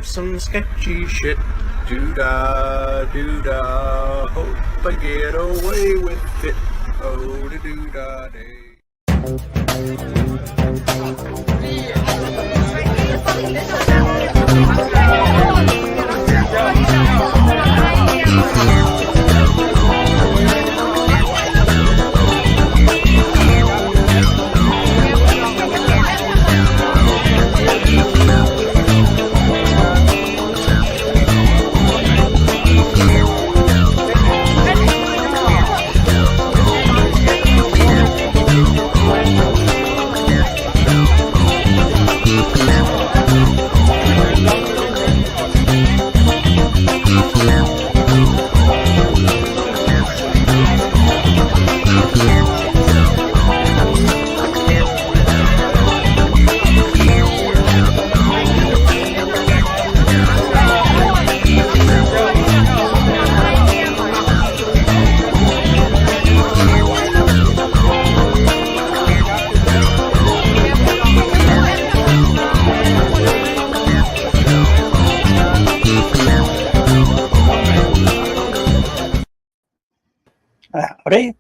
some sketchy shit. Doo-dah, doo-dah, hope I get away with it. Oh, doo-dah, day. Howdy.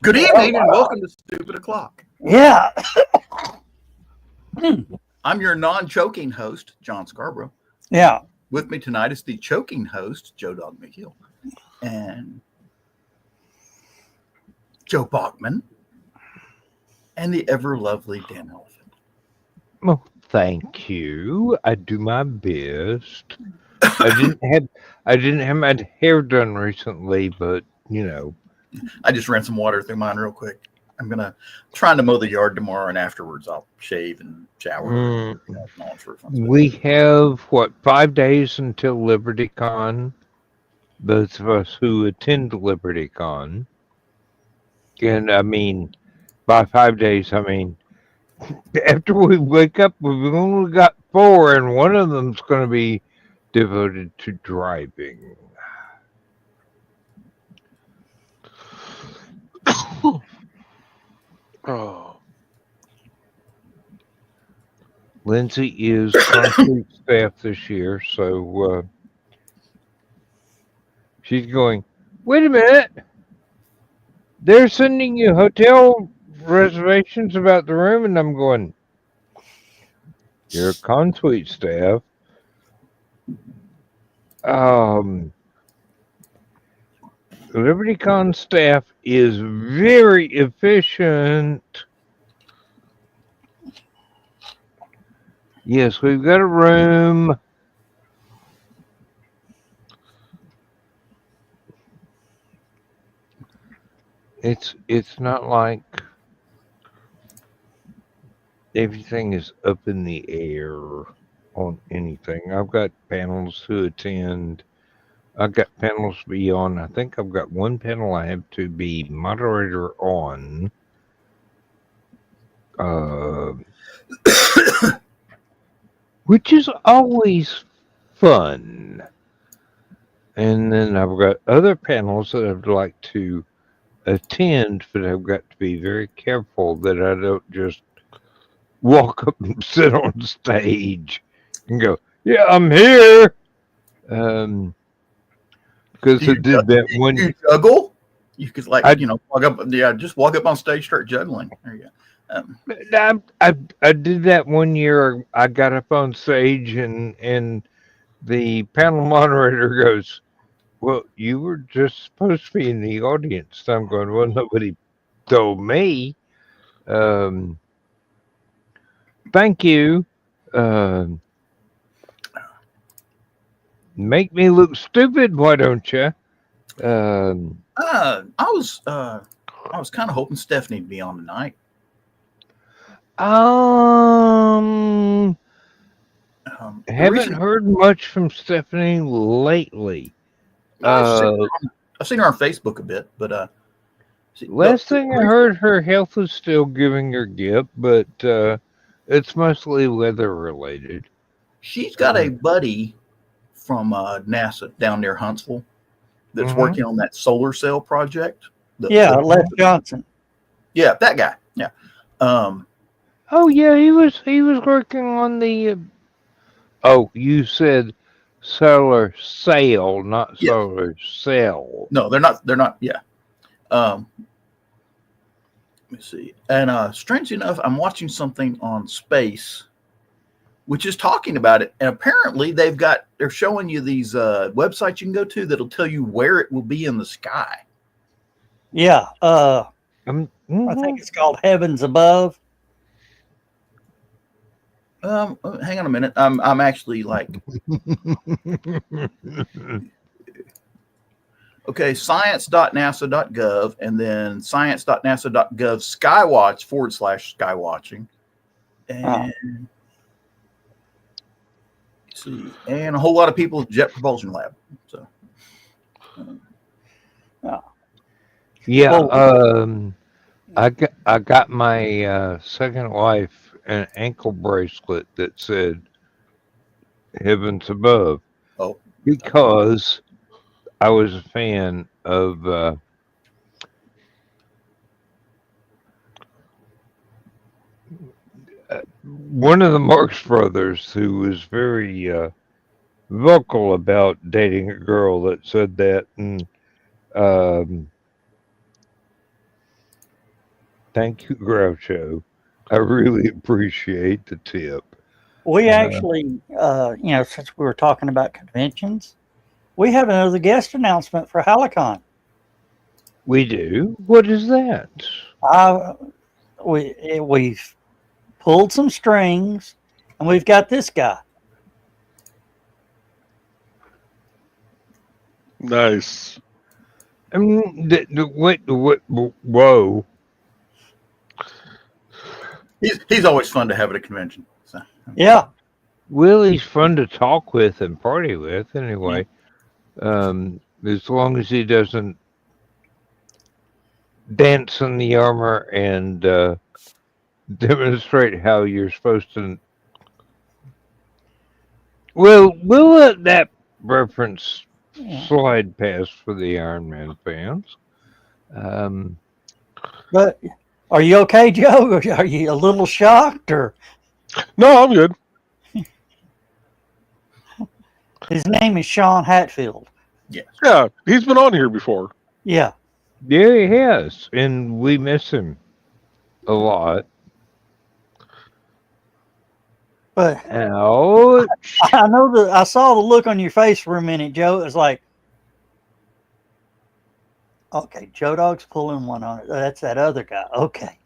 Good evening and welcome to Stupid O'Clock. Yeah. I'm your non-choking host, John Scarborough. Yeah. With me tonight is the choking host, Joe Dog McHill, and Joe Bachman, and the ever-lovely Dan Elephant. Well, thank you. I do my best. I didn't have my hair done recently, but you know. I just ran some water through mine real quick. I'm trying to mow the yard tomorrow, and afterwards I'll shave and shower. We have 5 days until LibertyCon. Those of us who attend LibertyCon, and I mean, by 5 days, I mean after we wake up, we've only got 4, and one of them's going to be devoted to driving. Oh. Lindsay is concrete staff this year, so she's going, wait a minute. They're sending you hotel reservations about the room, and I'm going, you're concrete staff. LibertyCon staff is very efficient. Yes, we've got a room. It's not like everything is up in the air on anything. I've got panels to attend. I've got panels to be on. I think I've got one panel I have to be moderator on. Which is always fun. And then I've got other panels that I'd like to attend, but I've got to be very careful that I don't just walk up and sit on stage and go, yeah, I'm here. Because I did that one. You juggle? You could walk up. Yeah, just walk up on stage, start juggling. There you go. I did that one year. I got up on stage and the panel moderator goes, well, you were just supposed to be in the audience. So I'm going, well, nobody told me. Thank you. Make me look stupid, why don't you? I was kind of hoping Stephanie would be on tonight. Haven't heard much from Stephanie lately. I've seen her on Facebook a bit, but last thing I heard, her health is still giving her grip, but it's mostly weather related. She's got a buddy from NASA down near Huntsville that's working on that solar cell project. Les Johnson. Yeah, that guy. Yeah. Oh yeah, he was working on the Oh, you said solar sail, not Yes. solar cell. No, they're not. They're not. Yeah. Let me see. And strangely enough, I'm watching something on space, which is talking about it. And apparently, they're showing you these websites you can go to that'll tell you where it will be in the sky. Yeah. I Mhm. think it's called Heavens Above. Hang on a minute. I'm actually like, okay, science.nasa.gov and then science.nasa.gov skywatch / skywatching. And let's see, and a whole lot of people at Jet Propulsion Lab. So, Yeah, Well, I got my second wife an ankle bracelet that said "Heavens Above" oh, because I was a fan of one of the Marx brothers who was very vocal about dating a girl that said that, and um, thank you, Groucho. I really appreciate the tip. we Uh, actually, since we were talking about conventions, we have another guest announcement for Halicon. we do. What is that? We've pulled some strings, and we've got this guy. Nice. I mean, whoa. he's always fun to have at a convention. So. Yeah. Willie's fun to talk with and party with, anyway. As long as he doesn't dance in the armor and demonstrate how you're supposed to. Well, we'll let that reference slide past for the Iron Man fans. But are you okay, Joe? Are you a little shocked, or No, I'm good. his name is Sean Hatfield? Yes. Yeah, he's been on here before. Yeah. Yeah, he has, and we miss him a lot. But Ouch. I know that I saw the look on your face for a minute, Joe. It was like, okay, Joe Dog's pulling one on it. That's that other guy. Okay.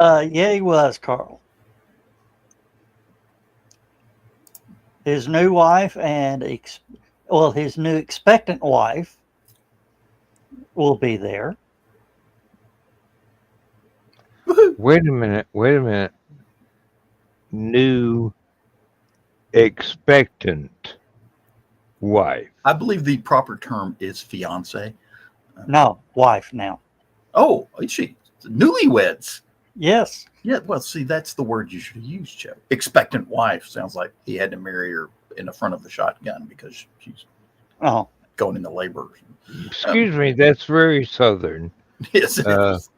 Yeah, he was, Carl. His new wife and his new expectant wife will be there. Wait a minute. New expectant wife. I believe the proper term is fiance. No, wife now. Oh, is she newlyweds? Yes. Yeah, well, see, that's the word you should use, Joe. Expectant wife sounds like he had to marry her in the front of the shotgun because she's going into labor. Excuse me, that's very southern. Yes, it is.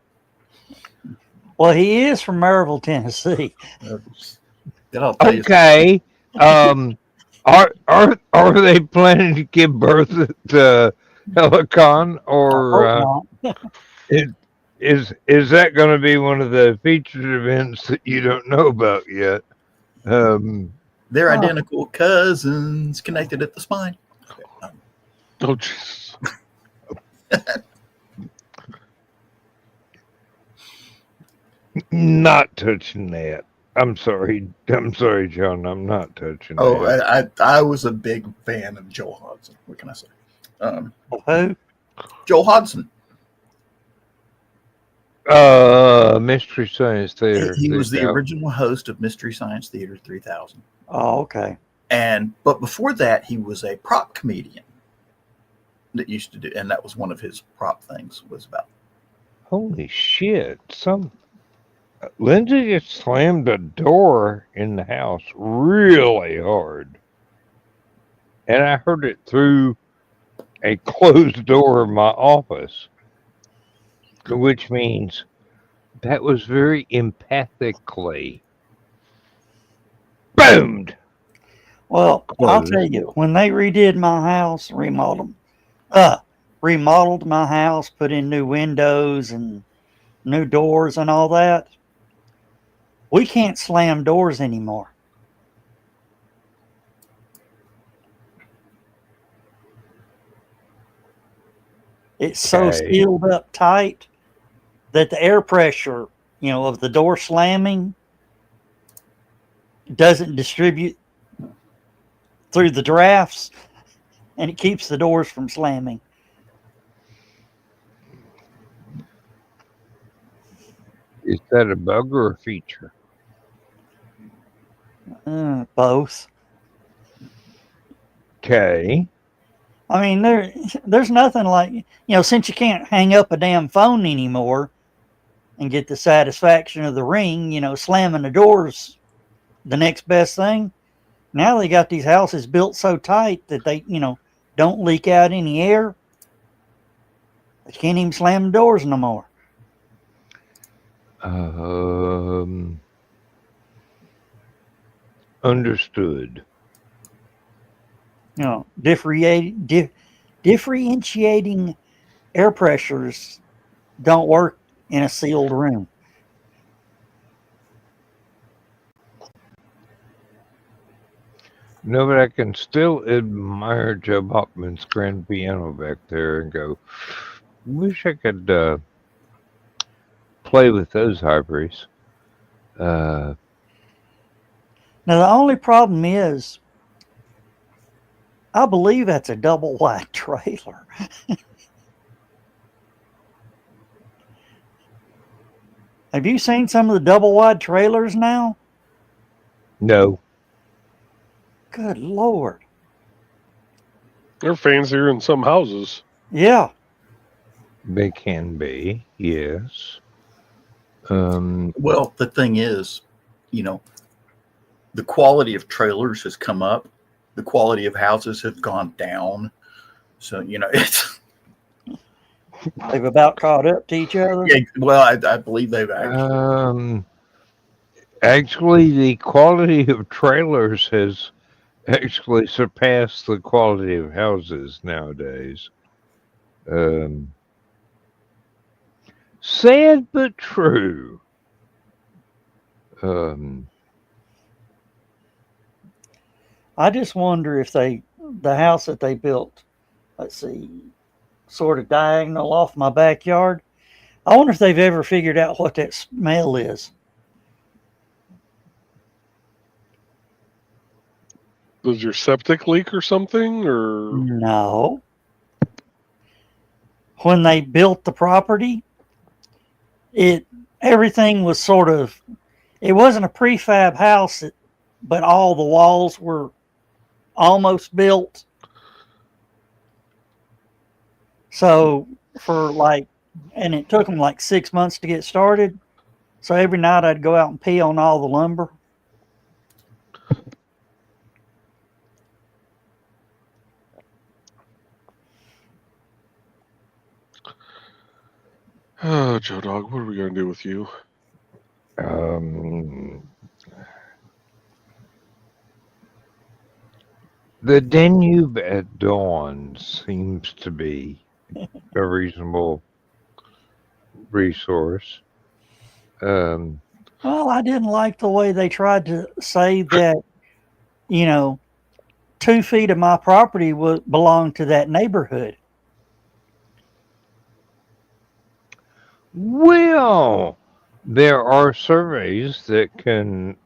Well, he is from Maryville, Tennessee. Then I'll tell you Okay. Are they planning to give birth at Helicon, or is that going to be one of the featured events that you don't know about yet? they're identical cousins connected at the spine. Okay, Oh, jeez. Not touching that. I'm sorry, John. I'm not touching Oh, that. I was a big fan of Joel Hodgson. What can I say? Who? Joel Hodgson. Mystery Science Theater. He was the original host of Mystery Science Theater 3000. Oh, okay. But before that, he was a prop comedian that used to do, and that was one of his prop things was about. Holy shit! Lindsay just slammed a door in the house really hard, and I heard it through a closed door in my office. which means that was very empathically boomed. Well, I'll Closed. tell you, when they redid my house, remodeled my house, put in new windows and new doors and all that, we can't slam doors anymore. It's so Okay. sealed up tight that the air pressure, of the door slamming doesn't distribute through the drafts, and it keeps the doors from slamming. Is that a bug or a feature? Both. Okay. I mean, there's nothing like, since you can't hang up a damn phone anymore and get the satisfaction of the ring, slamming the doors the next best thing. Now they got these houses built so tight that they, don't leak out any air. They can't even slam the doors no more. Understood. Differentiating air pressures don't work in a sealed room. No, but I can still admire Joe Bachman's grand piano back there and go, wish I could play with those ivories. Now, the only problem is, I believe that's a double wide trailer. Have you seen some of the double wide trailers now? No. Good Lord. They're fancier in some houses. Yeah. They can be, yes. Well, the thing is, the quality of trailers has come up. The quality of houses have gone down. So, it's... They've about caught up to each other. Yeah, well, I believe they've actually... Actually, the quality of trailers has actually surpassed the quality of houses nowadays. Sad but true. I just wonder if the house that they built, let's see, sort of diagonal off my backyard, I wonder if they've ever figured out what that smell is. Does your septic leak or something? Or No. When they built the property, everything was sort of, it wasn't a prefab house, but all the walls were almost built. So and it took them like 6 months to get started. So every night I'd go out and pee on all the lumber. oh, Joe Dog, what are we gonna do with you? The Danube at dawn seems to be a reasonable resource. Well, I didn't like the way they tried to say that, 2 feet of my property belonged to that neighborhood. Well, there are surveys that can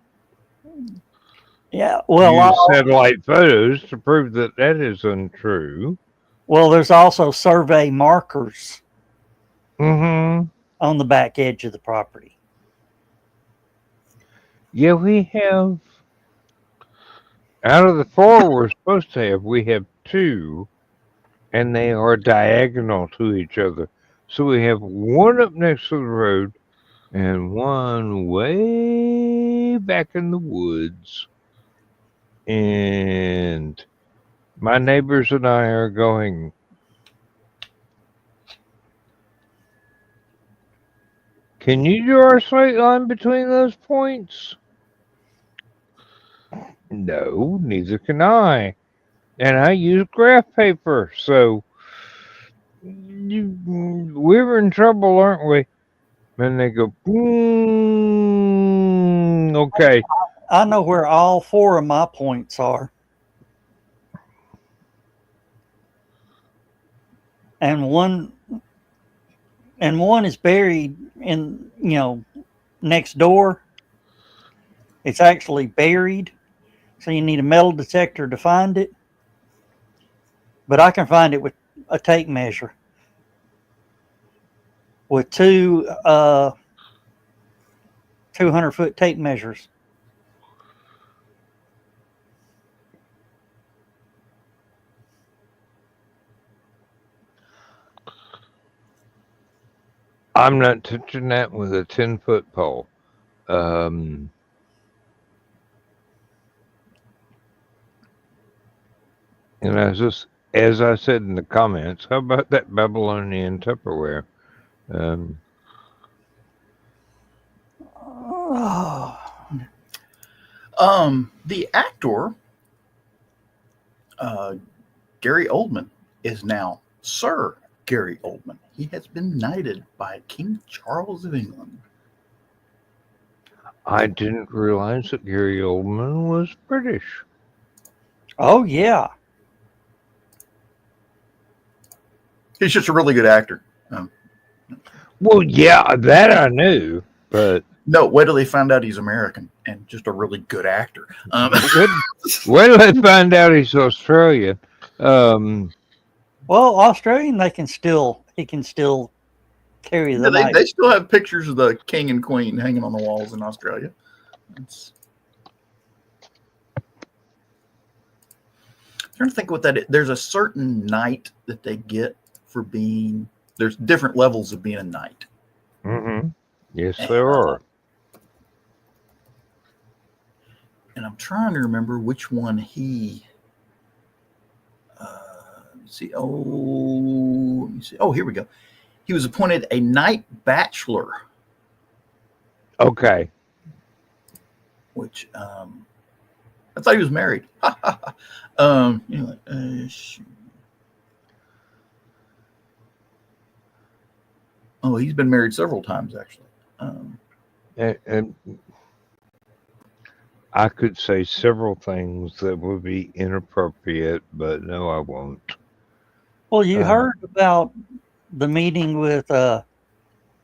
Yeah, use satellite photos to prove that that is untrue. Well, there's also survey markers Mm-hmm. on the back edge of the property. Yeah, we have, out of the 4 we're supposed to have, we have 2, and they are diagonal to each other. So we have one up next to the road and one way back in the woods. And my neighbors and I are going, Can you draw a straight line between those points? No, neither can I. And I use graph paper, so we're in trouble, aren't we? And they go, okay. I know where all 4 of my points are. And one is buried in, next door. It's actually buried. So you need a metal detector to find it. But I can find it with a tape measure. With 2 200-foot tape measures. I'm not touching that with a 10-foot pole. And as I said in the comments, how about that Babylonian Tupperware? The actor, Gary Oldman, is now Sir Gary Oldman. He has been knighted by King Charles of England. I didn't realize that Gary Oldman was British. Oh, yeah. He's just a really good actor. Well, yeah, that I knew, but No, wait till they find out he's American and just a really good actor. wait till they find out he's Australian. Well, Australian, he can still carry the knife. They still have pictures of the king and queen hanging on the walls in Australia. I'm trying to think what that is. There's a certain knight that they get for being. There's different levels of being a knight. Mm-hmm. Yes, there are. And I'm trying to remember which one he. Let me see. Oh, here we go. He was appointed a knight bachelor. Okay. Which I thought he was married. He's been married several times actually. And I could say several things that would be inappropriate, but no, I won't. Well, you heard about the meeting with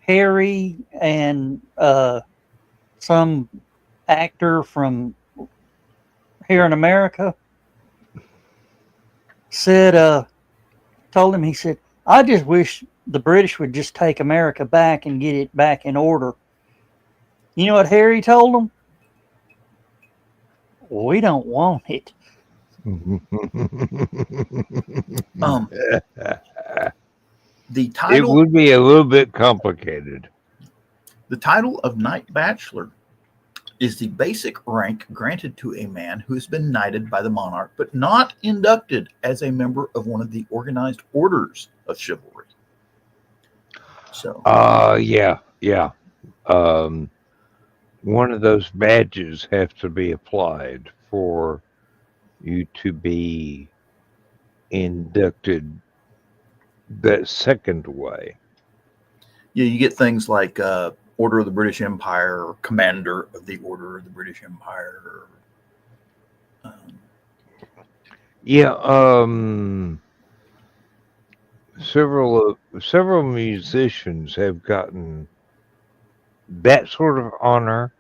Harry and some actor from here in America told him, he said, I just wish the British would just take America back and get it back in order. You know what Harry told him? We don't want it. The title, it would be a little bit complicated. The title of Knight Bachelor is the basic rank granted to a man who has been knighted by the monarch, but not inducted as a member of one of the organized orders of chivalry. So, yeah. One of those badges have to be applied for you to be inducted that second way. Yeah, you get things like Order of the British Empire, or Commander of the Order of the British Empire. Several musicians have gotten that sort of honor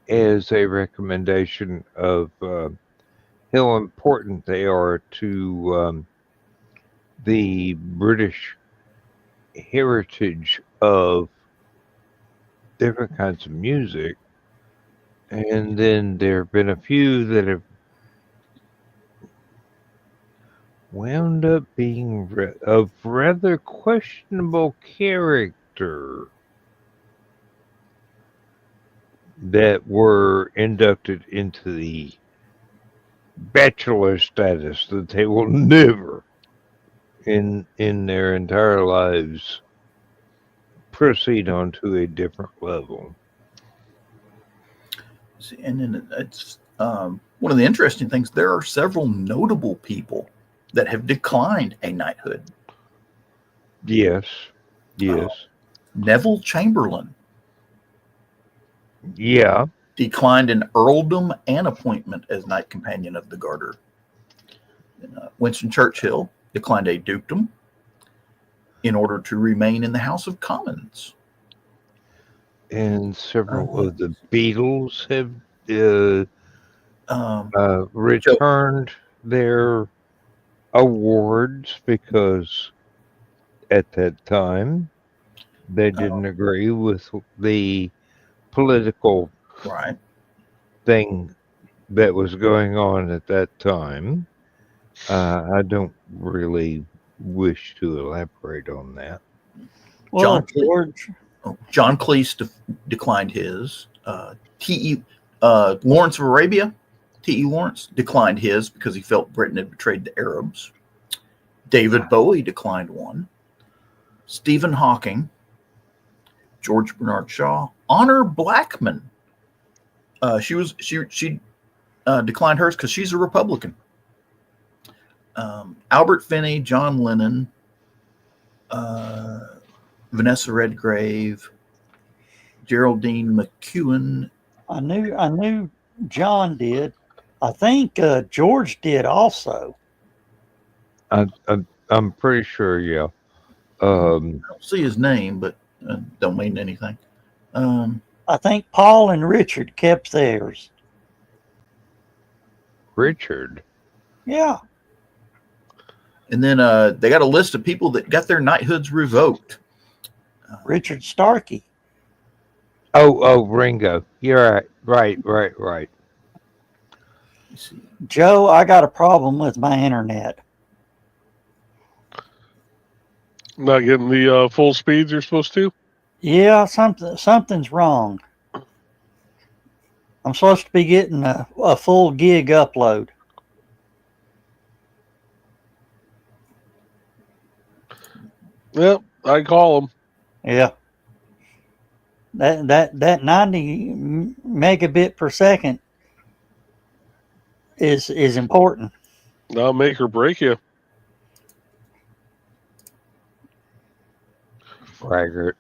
as a recommendation of how important they are to the British heritage of different kinds of music. And then there have been a few that have wound up being of rather questionable character that were inducted into the bachelor status that they will never in their entire lives proceed on to a different level. See, and then it's one of the interesting things. There are several notable people that have declined a knighthood. Yes. Yes. Neville Chamberlain Yeah. declined an earldom and appointment as Knight Companion of the Garter. And, Winston Churchill declined a dukedom in order to remain in the House of Commons. And several of the Beatles have returned their awards because at that time they didn't agree with the political Right. thing that was going on at that time. I don't really wish to elaborate on that. Well, John Cleese declined his. Lawrence of Arabia, T.E. Lawrence, declined his because he felt Britain had betrayed the Arabs. David Bowie declined one. Stephen Hawking, George Bernard Shaw, Honor Blackman. She declined hers because she's a Republican. Albert Finney, John Lennon, Vanessa Redgrave, Geraldine McEwen. I knew John did. I think George did also. I'm pretty sure, yeah. I don't see his name, but don't mean anything. I think Paul and Richard kept theirs. Richard? Yeah. And then they got a list of people that got their knighthoods revoked. Richard Starkey. Oh, Ringo. You're right. Right. Joe, I got a problem with my internet. Not getting the full speeds you're supposed to? Yeah, something's wrong. I'm supposed to be getting a full gig upload. Yep, I call them. Yeah. That 90 megabit per second is important. I'll make or break you. Fraggart.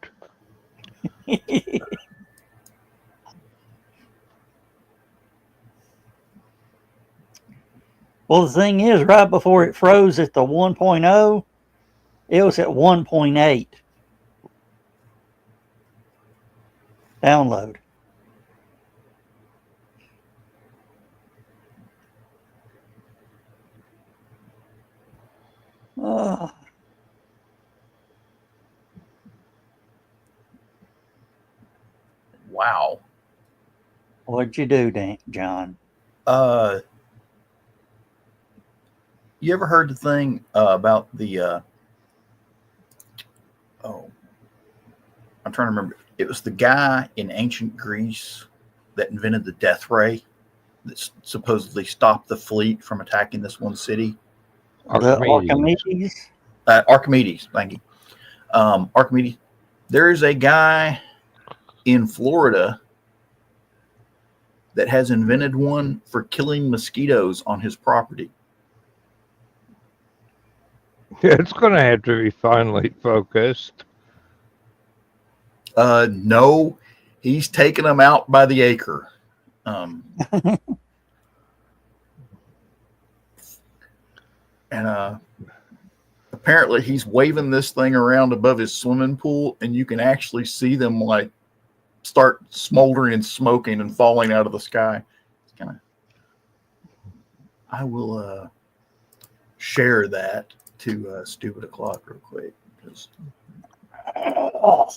Well, the thing is, right before it froze at the 1.0, it was at 1.8. Download. Wow. What'd you do, John? You ever heard the thing about the I'm trying to remember. It was the guy in ancient Greece that invented the death ray that supposedly stopped the fleet from attacking this one city. Archimedes? Archimedes, thank you. Archimedes. There is a guy in Florida that has invented one for killing mosquitoes on his property. It's going to have to be finely focused. No, he's taking them out by the acre. And apparently he's waving this thing around above his swimming pool, and you can actually see them like start smoldering and smoking and falling out of the sky. It's kind of. I will share that to Stupid O'Clock real quick. Because... Oh.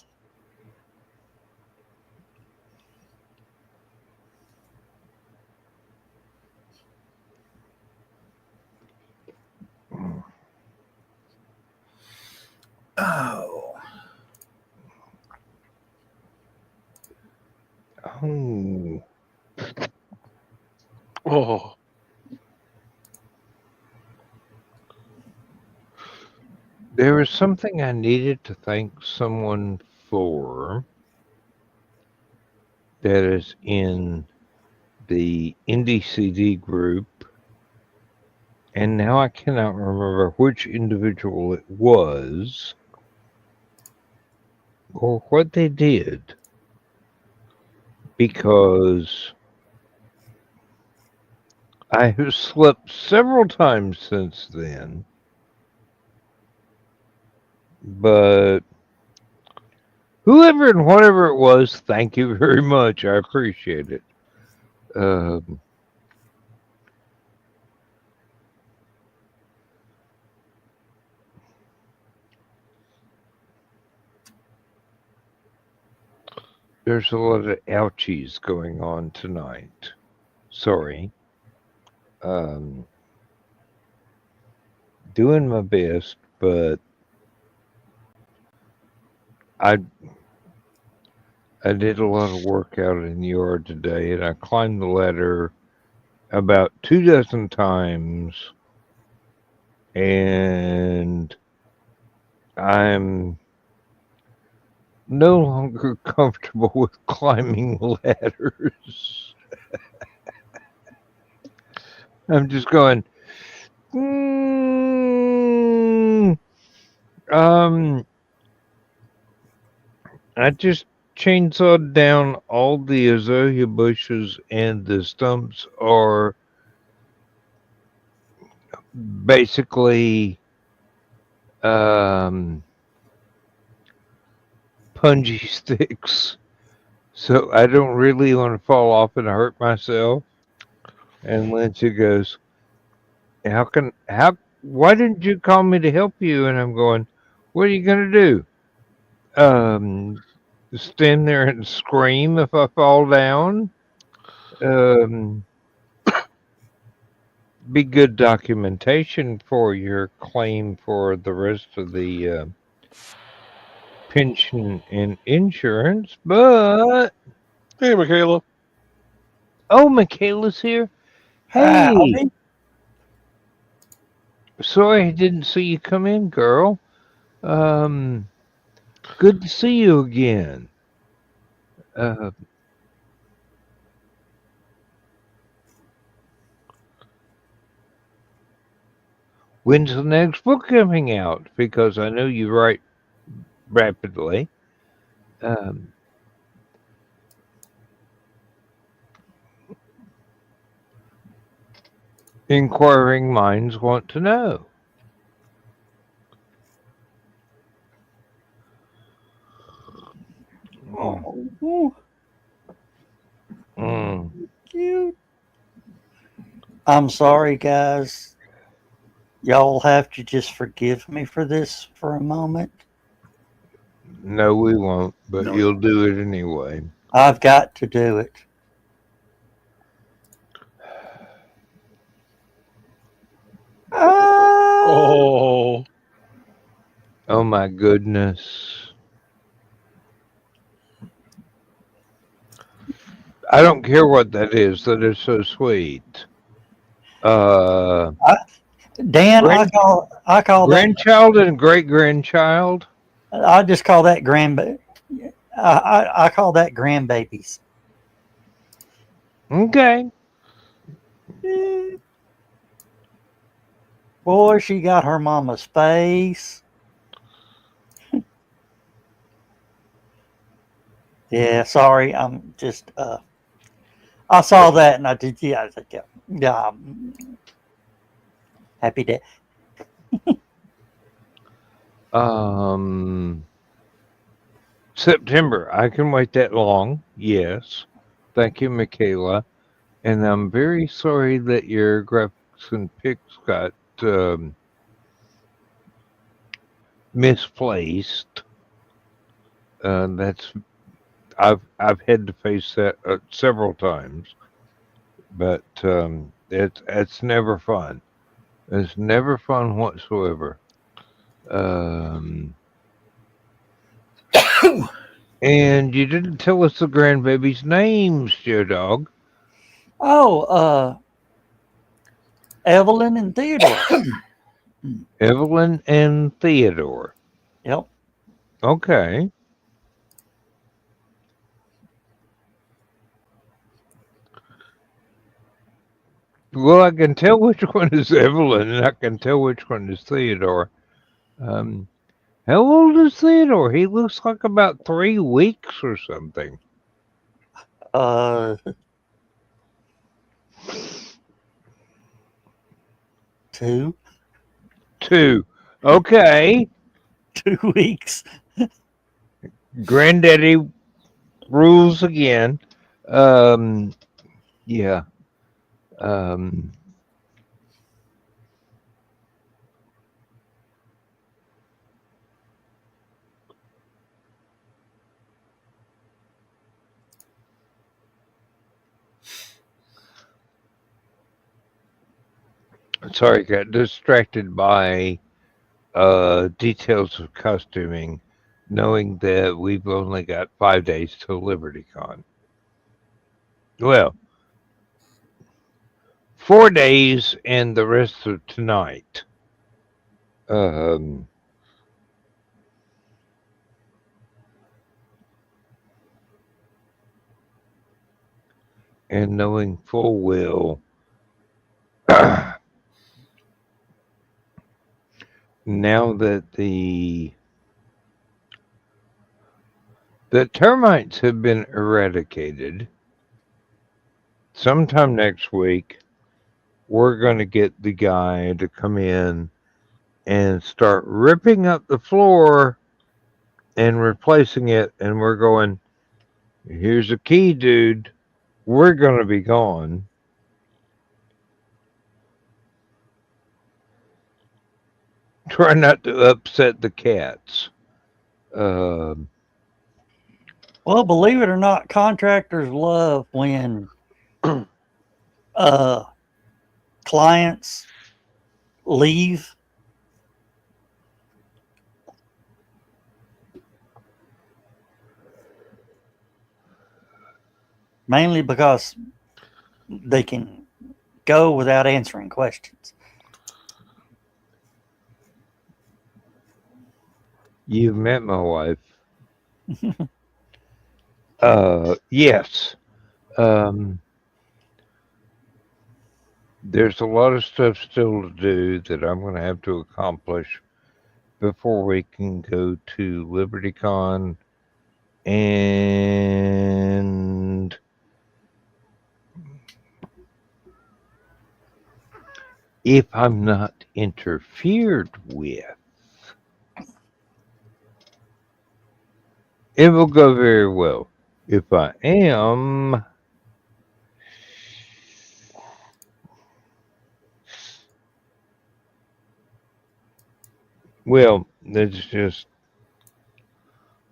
Oh. There was something I needed to thank someone before that is in the Indie CD group, and now I cannot remember which individual it was or what they did, because I have slept several times since then, but whoever and whatever it was, thank you very much. I appreciate it. There's a lot of ouchies going on tonight. Sorry. Doing my best, but I did a lot of work out in the yard today, and I climbed the ladder about 24 times, and I'm no longer comfortable with climbing ladders. I'm just going, I just chainsawed down all the azalea bushes, and the stumps are basically punji sticks. So I don't really want to fall off and hurt myself. And Lindsay goes, why didn't you call me to help you? And I'm going, what are you going to do? Stand there and scream if I fall down? Be good documentation for your claim for the rest of the pension and insurance, but... Hey, Michaela. Oh, Michaela's here. Hey. Howdy. Sorry I didn't see you come in, girl. Good to see you again. When's the next book coming out? Because I know you write rapidly. Inquiring minds want to know. Oh, cute. I'm sorry, guys. Y'all have to just forgive me for this for a moment. No, we won't, but No. you'll do it anyway. I've got to do it. Oh, Oh my goodness. I don't care what that is. That is so sweet. Dan, Grand- I call that. Grandchild and great grandchild. I just call that grandbaby. I call that grandbabies. Okay. Boy, she got her mama's face. Yeah, sorry. I'm just. I saw that and I did. Yeah, I said, yeah. Happy day. September. I can wait that long. Yes. Thank you, Michaela. And I'm very sorry that your graphics and pics got misplaced. That's I've had to face that several times, but it's never fun. It's never fun whatsoever. And you didn't tell us the grandbaby's names, Joe Dog. Oh, Evelyn and Theodore. Evelyn and Theodore. Yep. Okay. Well, I can tell which one is Evelyn, and I can tell which one is Theodore. How old is Theodore? He looks like about 3 weeks or something. Uh, 2 2. Okay. 2 weeks. Granddaddy rules again. Yeah. Sorry, got distracted by details of costuming, knowing that we've only got 5 days till LibertyCon. Well, 4 days and the rest of tonight. And knowing full well now that the termites have been eradicated, sometime next week, we're going to get the guy to come in and start ripping up the floor and replacing it. And we're going, here's a key, dude. We're going to be gone. Try not to upset the cats. Well, believe it or not, contractors love when clients leave. Mainly because they can go without answering questions. You've met my wife. Yes. There's a lot of stuff still to do that I'm going to have to accomplish before we can go to LibertyCon. And if I'm not interfered with, it will go very well. If I am, well, that's just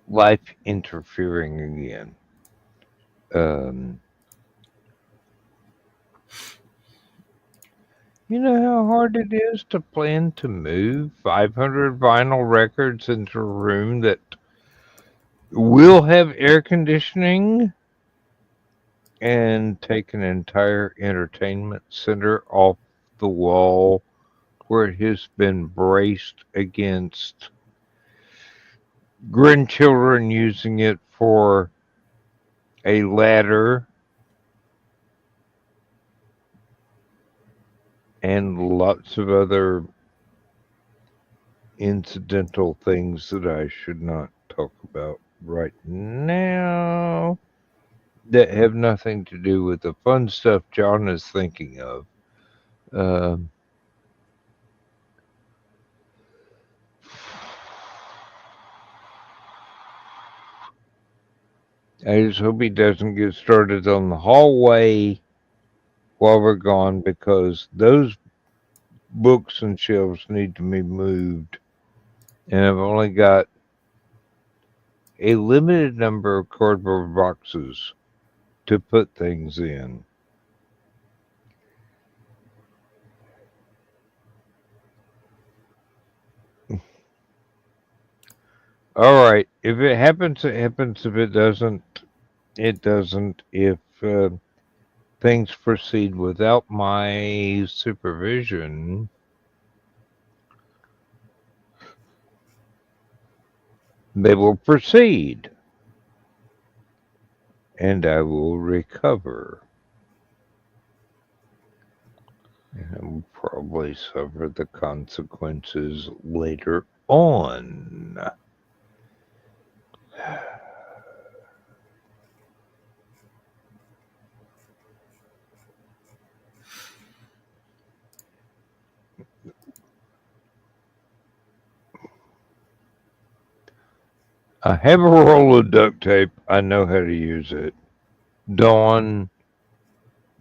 life interfering again. You know how hard it is to plan to move 500 vinyl records into a room that will have air conditioning and take an entire entertainment center off the wall where it has been braced against grandchildren using it for a ladder and lots of other incidental things that I should not talk about right now that have nothing to do with the fun stuff John is thinking of. I just hope he doesn't get started on the hallway while we're gone, because those books and shelves need to be moved. And I've only got a limited number of cardboard boxes to put things in. All right. If it happens, it happens. If it doesn't, it doesn't. If things proceed without my supervision, they will proceed. And I will recover. probably suffer the consequences later on. I have a roll of duct tape. I know how to use it. Dawn,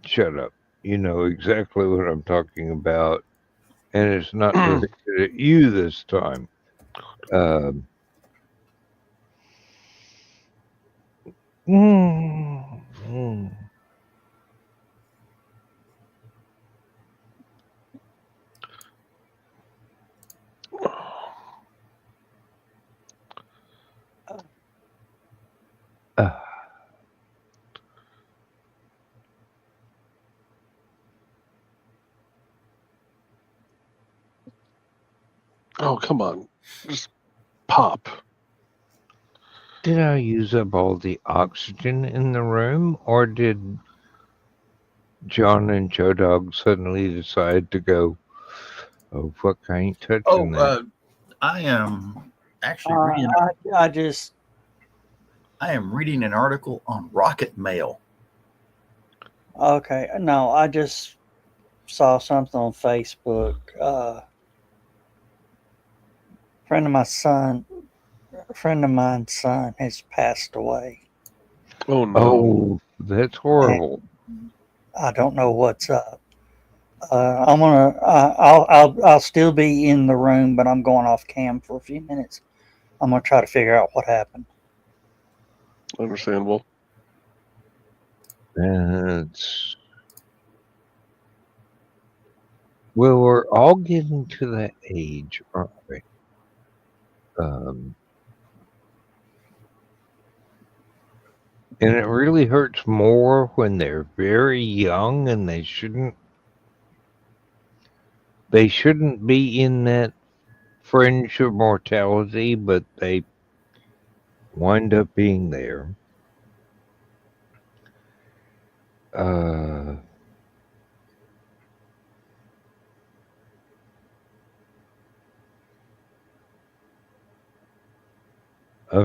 shut up. You know exactly what I'm talking about. And it's not directed at you this time. Mm. Uh, Oh, come on. Just pop. Did I use up all the oxygen in the room, or did John and Joe Dog suddenly decide to go, oh, fuck, I ain't touching that? I am actually reading. I just I am reading an article on Rocket Mail. okay. No, I just saw something on Facebook. Friend of mine's son has passed away. Oh, no. Oh, that's horrible. I don't know what's up. I'll still be in the room, but I'm going off cam for a few minutes. I'm gonna try to figure out what happened. Understandable. That's... Well, we're all getting to that age, aren't we? And it really hurts more when they're very young and they shouldn't be in that fringe of mortality, but they wind up being there. I've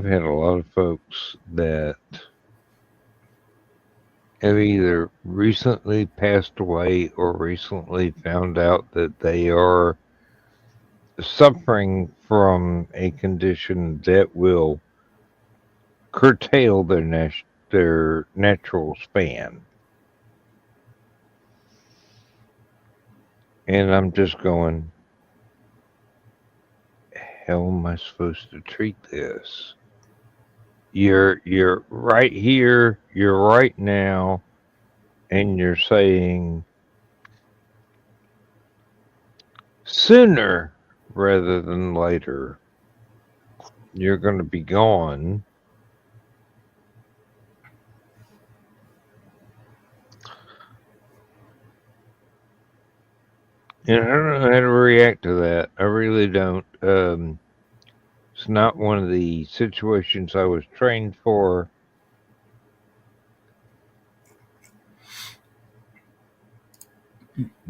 had a lot of folks that have either recently passed away or recently found out that they are suffering from a condition that will curtail their natural span. And I'm just going, how am I supposed to treat this? You're right here, you're right now, and you're saying sooner rather than later you're going to be gone. And I don't know how to react to that. I really don't. It's not one of the situations I was trained for.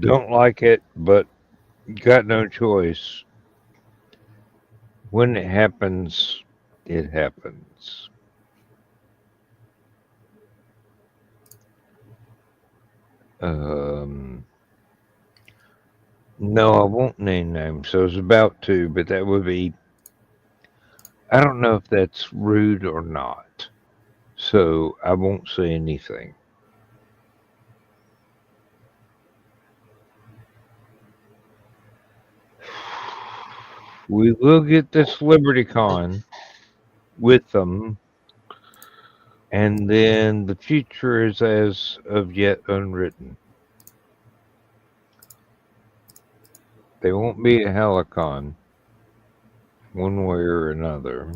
Don't like it, but got no choice. When it happens, it happens. No, I won't name names. I was about to, but that would be... I don't know if that's rude or not. So I won't say anything. We will get this LibertyCon with them. And then the future is as of yet unwritten. There won't be a Helicon, one way or another.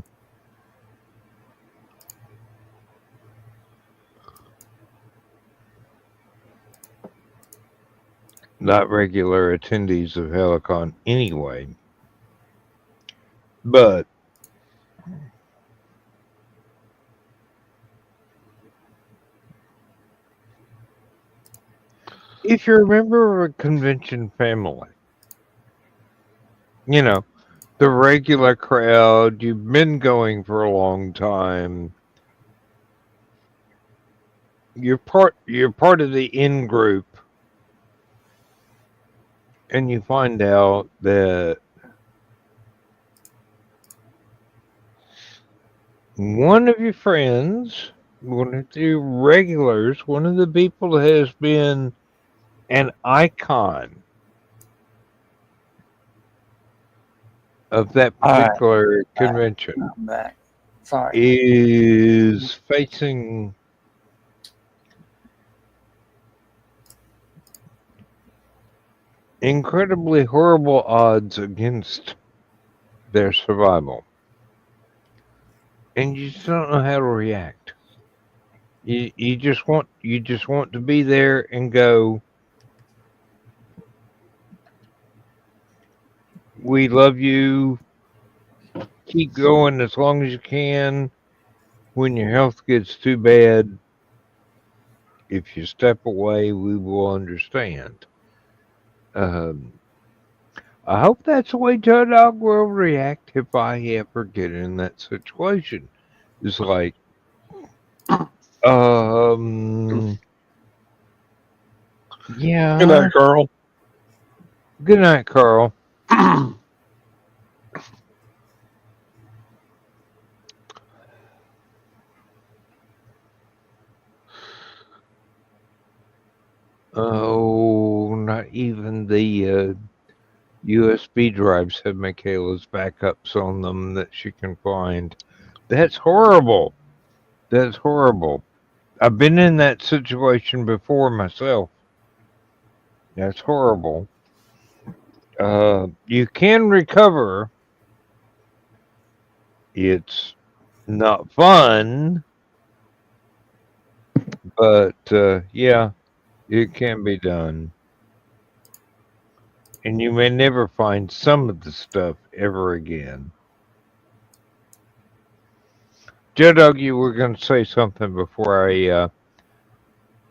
Not regular attendees of Helicon anyway. But if you're a member of a convention family, You know, the regular crowd, you've been going for a long time. You're part of the in group, and you find out that one of your friends, one of the regulars, one of the people that has been an icon of that All right, particular convention I'm back. Sorry. is facing incredibly horrible odds against their survival. And you just don't know how to react. You just want to be there and go, we love you, keep going as long as you can. When your health gets too bad, if you step away, we will understand. Um, I hope that's the way Joe Dog will react if I ever get in that situation. It's like, yeah. Good night, Carl. Good night, Carl. Oh, not even the USB drives have Michaela's backups on them that she can find. That's horrible. That's horrible. I've been in that situation before myself. That's horrible. You can recover. It's not fun, but yeah, it can be done. And you may never find some of the stuff ever again. Joe Dog, you were going to say something before I.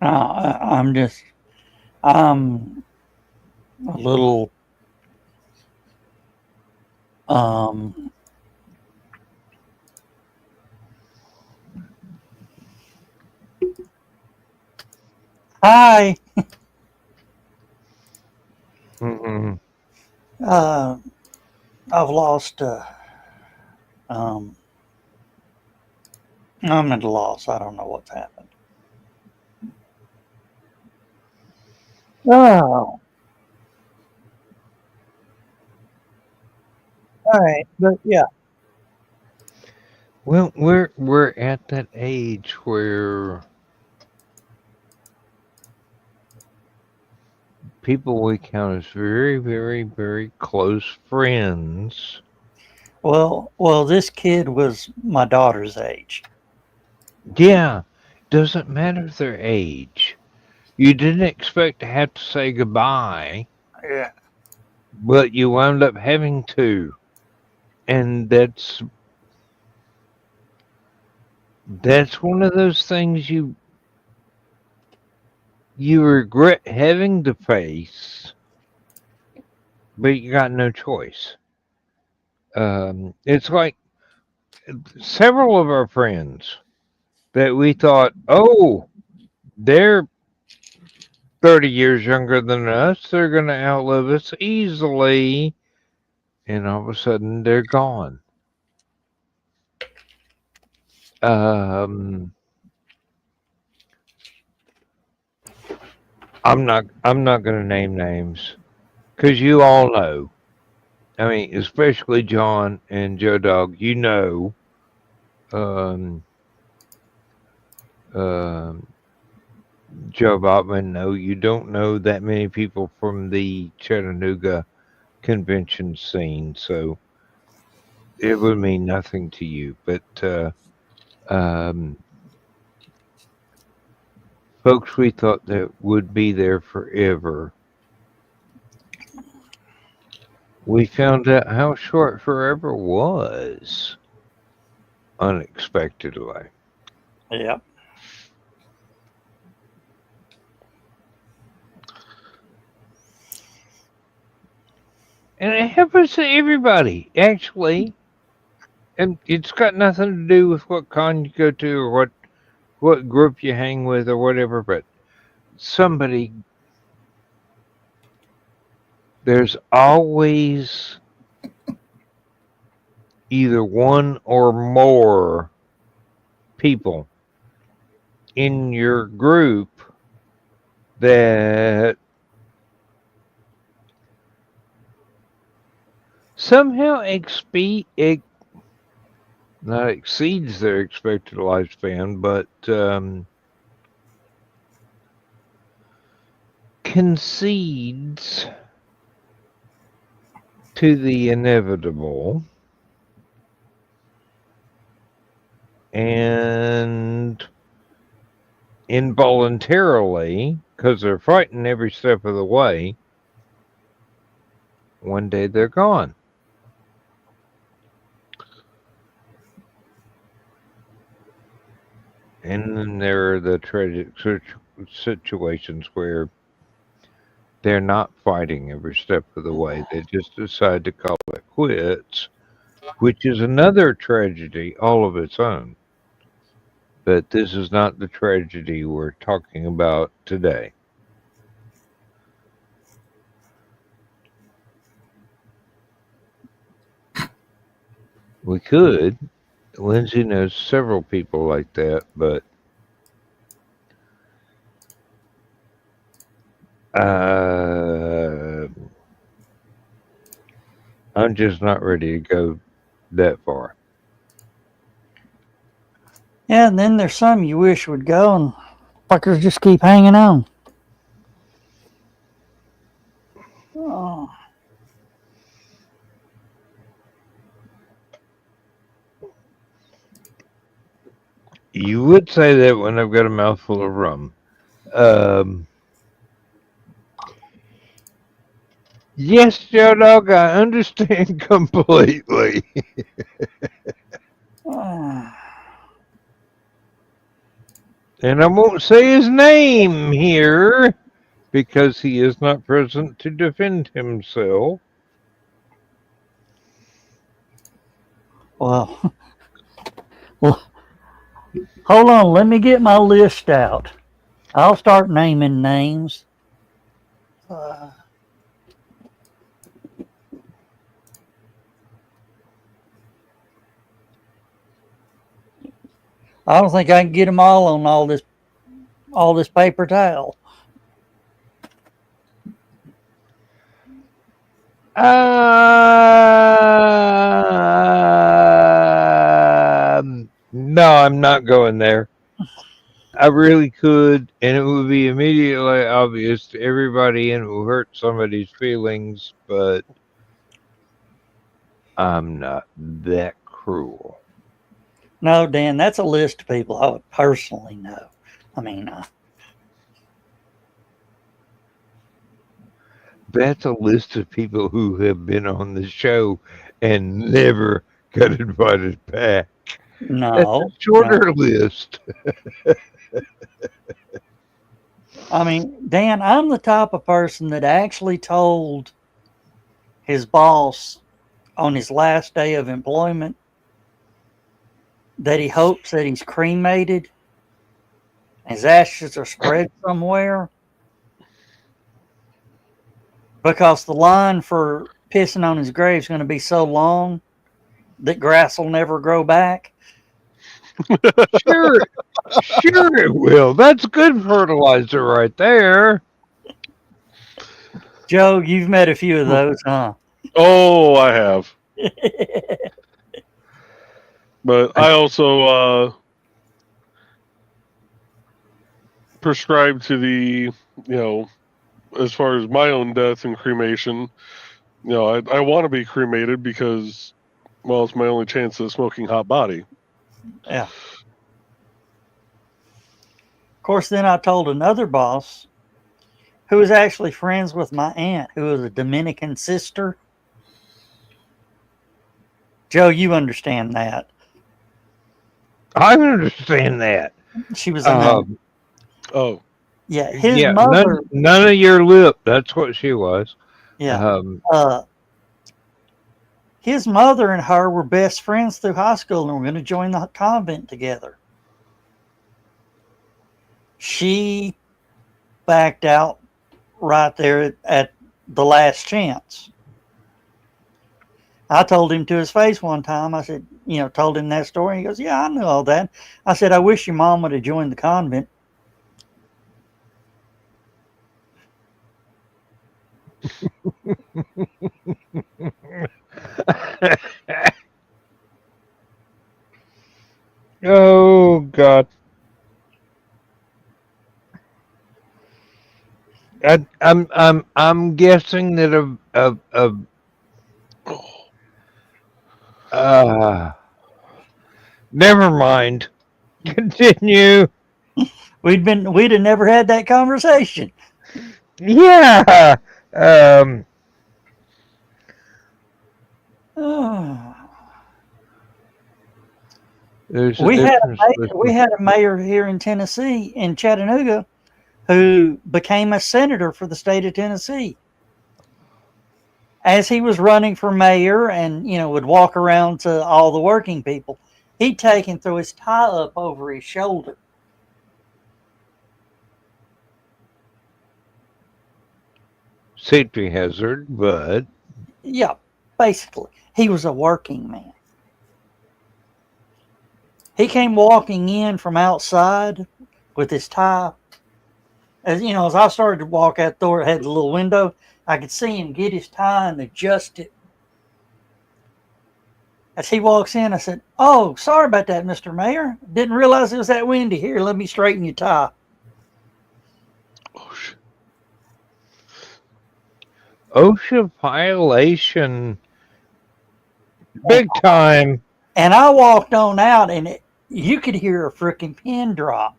I'm just, I'm a little, um, hi, Mm-mm. I've lost, I'm at a loss. I don't know what's happened. Oh, all right, but yeah. Well, we're at that age where people we count as very, very, very close friends. Well, this kid was my daughter's age. Yeah, doesn't matter their age. You didn't expect to have to say goodbye, Yeah. but you wound up having to. And that's one of those things you regret having to face, but you got no choice. It's like several of our friends that we thought, oh, they're 30 years younger than us, they're going to outlive us easily, and all of a sudden they're gone. Um, I'm not going to name names because you all know. I mean, especially John and Joe Dog. You know, um, um, Joe Botman. No, you don't know that many people from the Chattanooga convention scene, so it would mean nothing to you. But um, folks we thought that would be there forever, we found out how short forever was unexpectedly. Yep. And it happens to everybody, actually. And it's got nothing to do with what con you go to or what group you hang with or whatever, but there's always either one or more people in your group that somehow not exceeds their expected lifespan, but concedes to the inevitable and involuntarily, because they're fighting every step of the way, one day they're gone. And then there are the tragic situations where they're not fighting every step of the way. They just decide to call it quits, which is another tragedy all of its own. But this is not the tragedy we're talking about today. We could. Lindsay knows several people like that, but I'm just not ready to go that far. Yeah, and then there's some you wish would go, and fuckers just keep hanging on. Oh. You would say that when I've got a mouthful of rum. Yes, Joe Dog, I understand completely. And I won't say his name here because he is not present to defend himself. Well, hold on. Let me get my list out. I'll start naming names. I don't think I can get them all on all this paper towel. No, I'm not going there. I really could, and it would be immediately obvious to everybody, and it would hurt somebody's feelings, but I'm not that cruel. No, Dan, that's a list of people I would personally know. I mean, that's a list of people who have been on the show and never got invited back. no. That's a shorter list. I mean, Dan, I'm the type of person that actually told his boss on his last day of employment that he hopes that he's cremated, his ashes are spread somewhere, because the line for pissing on his grave is going to be so long that grass will never grow back. Sure it will. That's good fertilizer right there. Joe, you've met a few of those, huh? Oh, I have. But I also prescribe to the, as far as my own death and cremation, I want to be cremated because, well, it's my only chance of smoking hot body. Yeah. Of course, then I told another boss who was actually friends with my aunt, who was a Dominican sister. Joe, you understand that. I understand that. She was a nun. Oh. Yeah, his mother. None of your lip. That's what she was. Yeah. his mother and her were best friends through high school and were going to join the convent together. She backed out right there at the last chance. I told him to his face one time, I said, told him that story. He goes, yeah, I know all that. I said, I wish your mom would have joined the convent. Oh God. I'm guessing that never mind. Continue. We'd have never had that conversation. Yeah. There's a We had difference a mayor here in Tennessee, in Chattanooga, who became a senator for the state of Tennessee. As he was running for mayor and, would walk around to all the working people, he'd take and throw his tie up over his shoulder. safety hazard, but Yeah, basically. He was a working man. He came walking in from outside with his tie. As I started to walk out the door, it had a little window. I could see him get his tie and adjust it. As he walks in, I said, "Oh, sorry about that, Mr. Mayor. Didn't realize it was that windy. Here, let me straighten your tie." Oh, shit. OSHA violation, big time. And I walked on out, and you could hear a freaking pin drop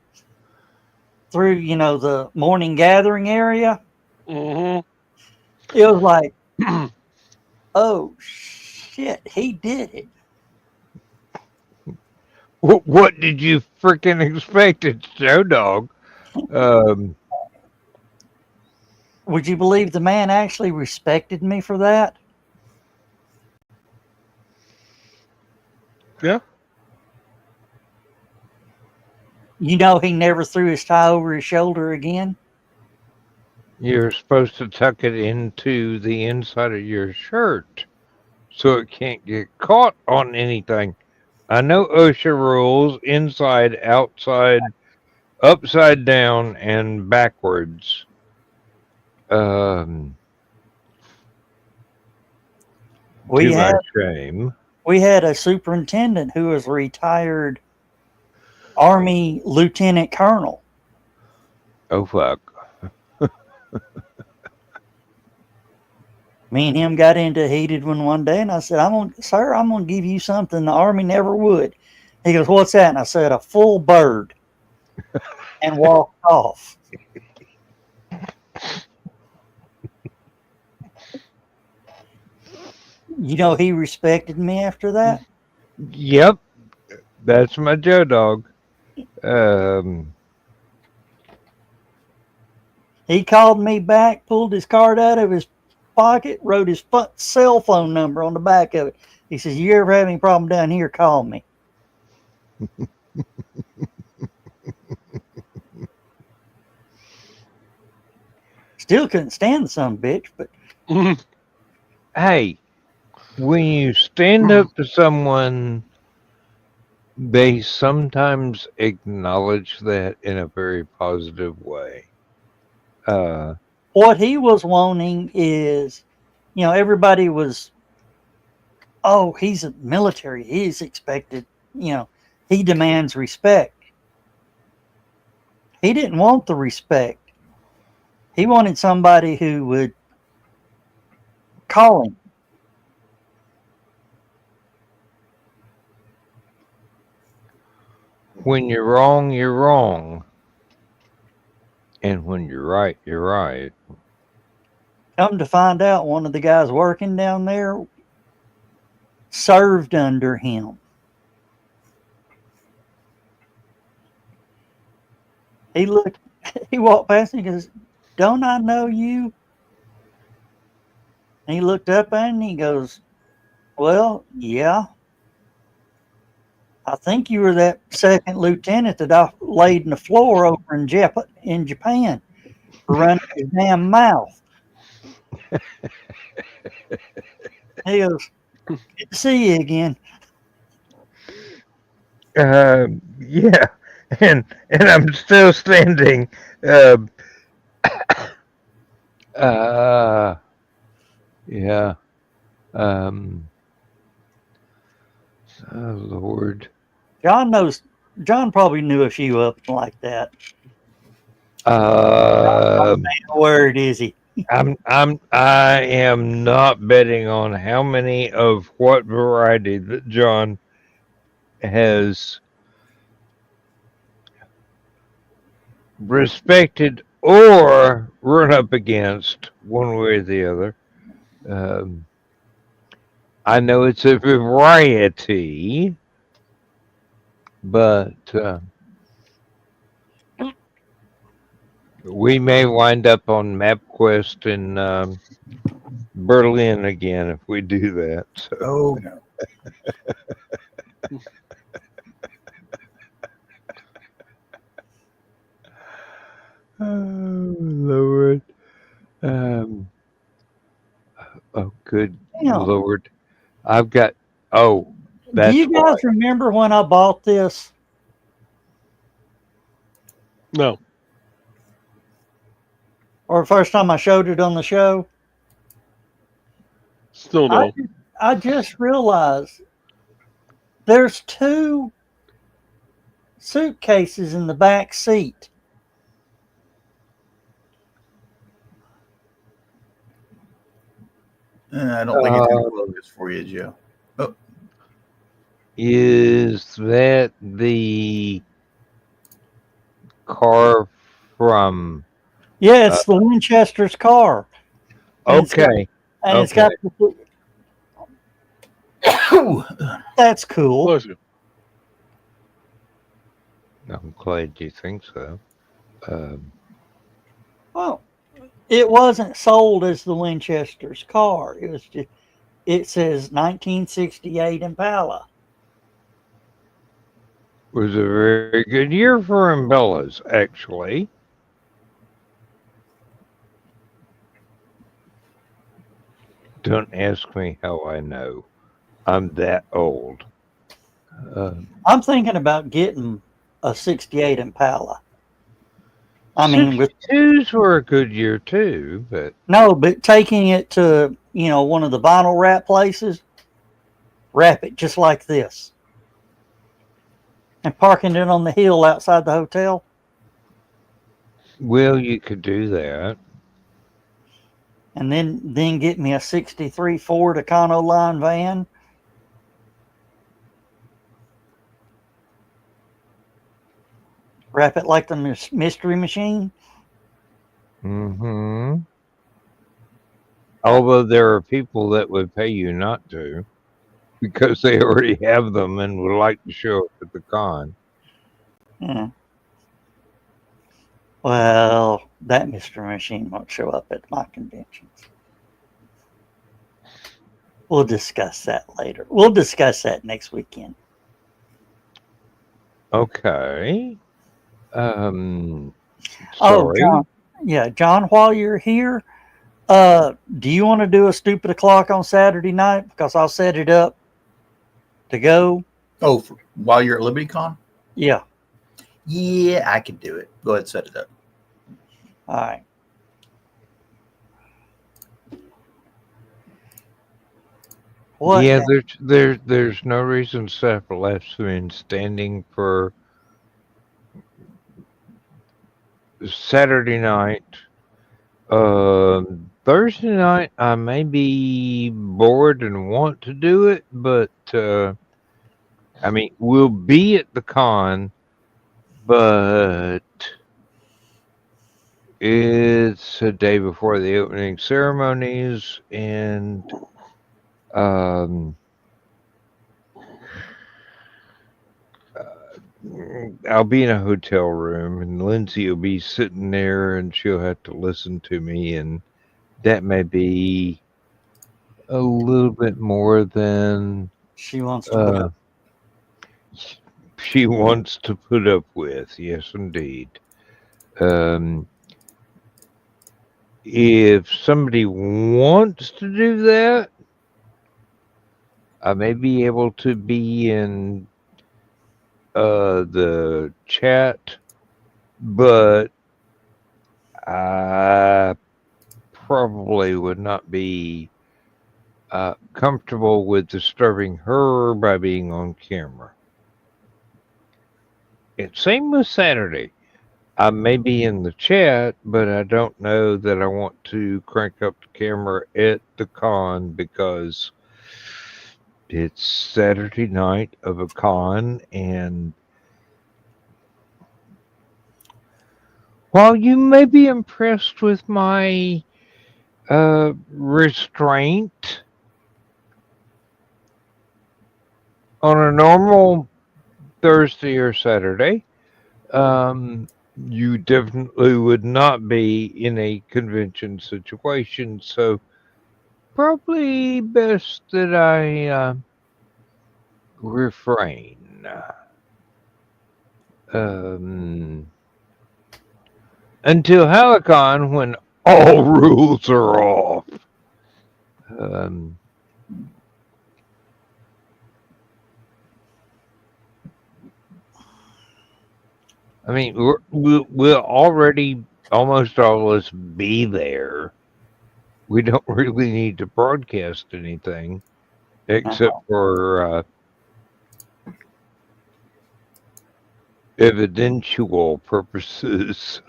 through, the morning gathering area. Mm-hmm. It was like, oh, shit, he did it. What did you freaking expect? It's Joe Dog. Would you believe the man actually respected me for that? Yeah. He never threw his tie over his shoulder again. You're supposed to tuck it into the inside of your shirt so it can't get caught on anything. I know OSHA rules: inside, outside, upside down, and backwards. We To my had shame. we had a superintendent who was a retired Army lieutenant colonel. Oh fuck. Me and him got into a heated one day, and I said, "Sir, I'm gonna give you something the Army never would." He goes, "What's that?" And I said, "A full bird," and walked off. He respected me after that. Yep. That's my Joe Dog. He called me back, pulled his card out of his pocket, wrote his cell phone number on the back of it. He says, "You ever have any problem down here, call me." Still couldn't stand the son of a bitch, but Hey, when you stand up to someone, they sometimes acknowledge that in a very positive way. what he was wanting is, everybody was, "Oh, he's a military. He's expected, he demands respect." He didn't want the respect. He wanted somebody who would call him. When you're wrong, you're wrong. And when you're right, you're right. Come to find out, one of the guys working down there served under him. He walked past me and goes, "Don't I know you?" And he looked up at him and he goes, Well, yeah. I think you were that second lieutenant that I laid in the floor over in Japan for running his damn mouth. He goes, "Good to see you again." Yeah, and I'm still standing. Uh, yeah. Um, oh Lord. John probably knew a few of them like that. Um, Word is he? I am not betting on how many of what variety that John has respected or run up against one way or the other. I know it's a variety, but we may wind up on MapQuest in Berlin again if we do that. So. Oh no. Oh Lord. Oh good Damn. Lord. I've got Do that's you guys remember when I bought this? No. Or the first time I showed it on the show? Still no. I just realized there's 2 suitcases in the back seat. I don't think it's going to focus for you, Joe. Oh, Is that the car from Yeah, it's the Winchester's car. And okay. It's got that's cool. Bless you. I'm glad you think so. Well, it wasn't sold as the Winchester's car. It was just, it says 1968 Impala. Was a very good year for Impalas, actually. Don't ask me how I know. I'm that old. I'm thinking about getting a 68 Impala. I mean, with 62s were a good year too, but but taking it to, one of the vinyl wrap places, wrap it just like this, and parking it on the hill outside the hotel. well, you could do that. And then get me a 63 Ford Econoline van. Wrap it like the Mystery Machine. Mm-hmm. Although there are people that would pay you not to because they already have them and would like to show up at the con. Yeah. Well, that Mystery Machine won't show up at my conventions. We'll discuss that later. We'll discuss that next weekend. Okay. Oh, Sorry. John, while you're here, do you want to do a stupid o'clock on Saturday night? Because I'll set it up to go. Oh, while you're at LibertyCon? Yeah. Yeah, I can do it. Go ahead, set it up. All right. What? Yeah, there's no reason to set up a live stream standing for Saturday night. Thursday night I may be bored and want to do it, but I mean we'll be at the con, but it's a day before the opening ceremonies, and I'll be in a hotel room, and Lindsay will be sitting there, and she'll have to listen to me, and that may be a little bit more than She wants to put uh, she wants to put up with. Yes, indeed. Um, if somebody wants to do that, I may be able to be in the chat, but I probably would not be comfortable with disturbing her by being on camera. And same with Saturday. I may be in the chat, but I don't know that I want to crank up the camera at the con because it's Saturday night of a con, and while you may be impressed with my restraint on a normal Thursday or Saturday, you definitely would not be in a convention situation. So probably best that I refrain. Until Halicon, when all rules are off. I mean, we'll already almost all of us be there. We don't really need to broadcast anything except for evidential purposes,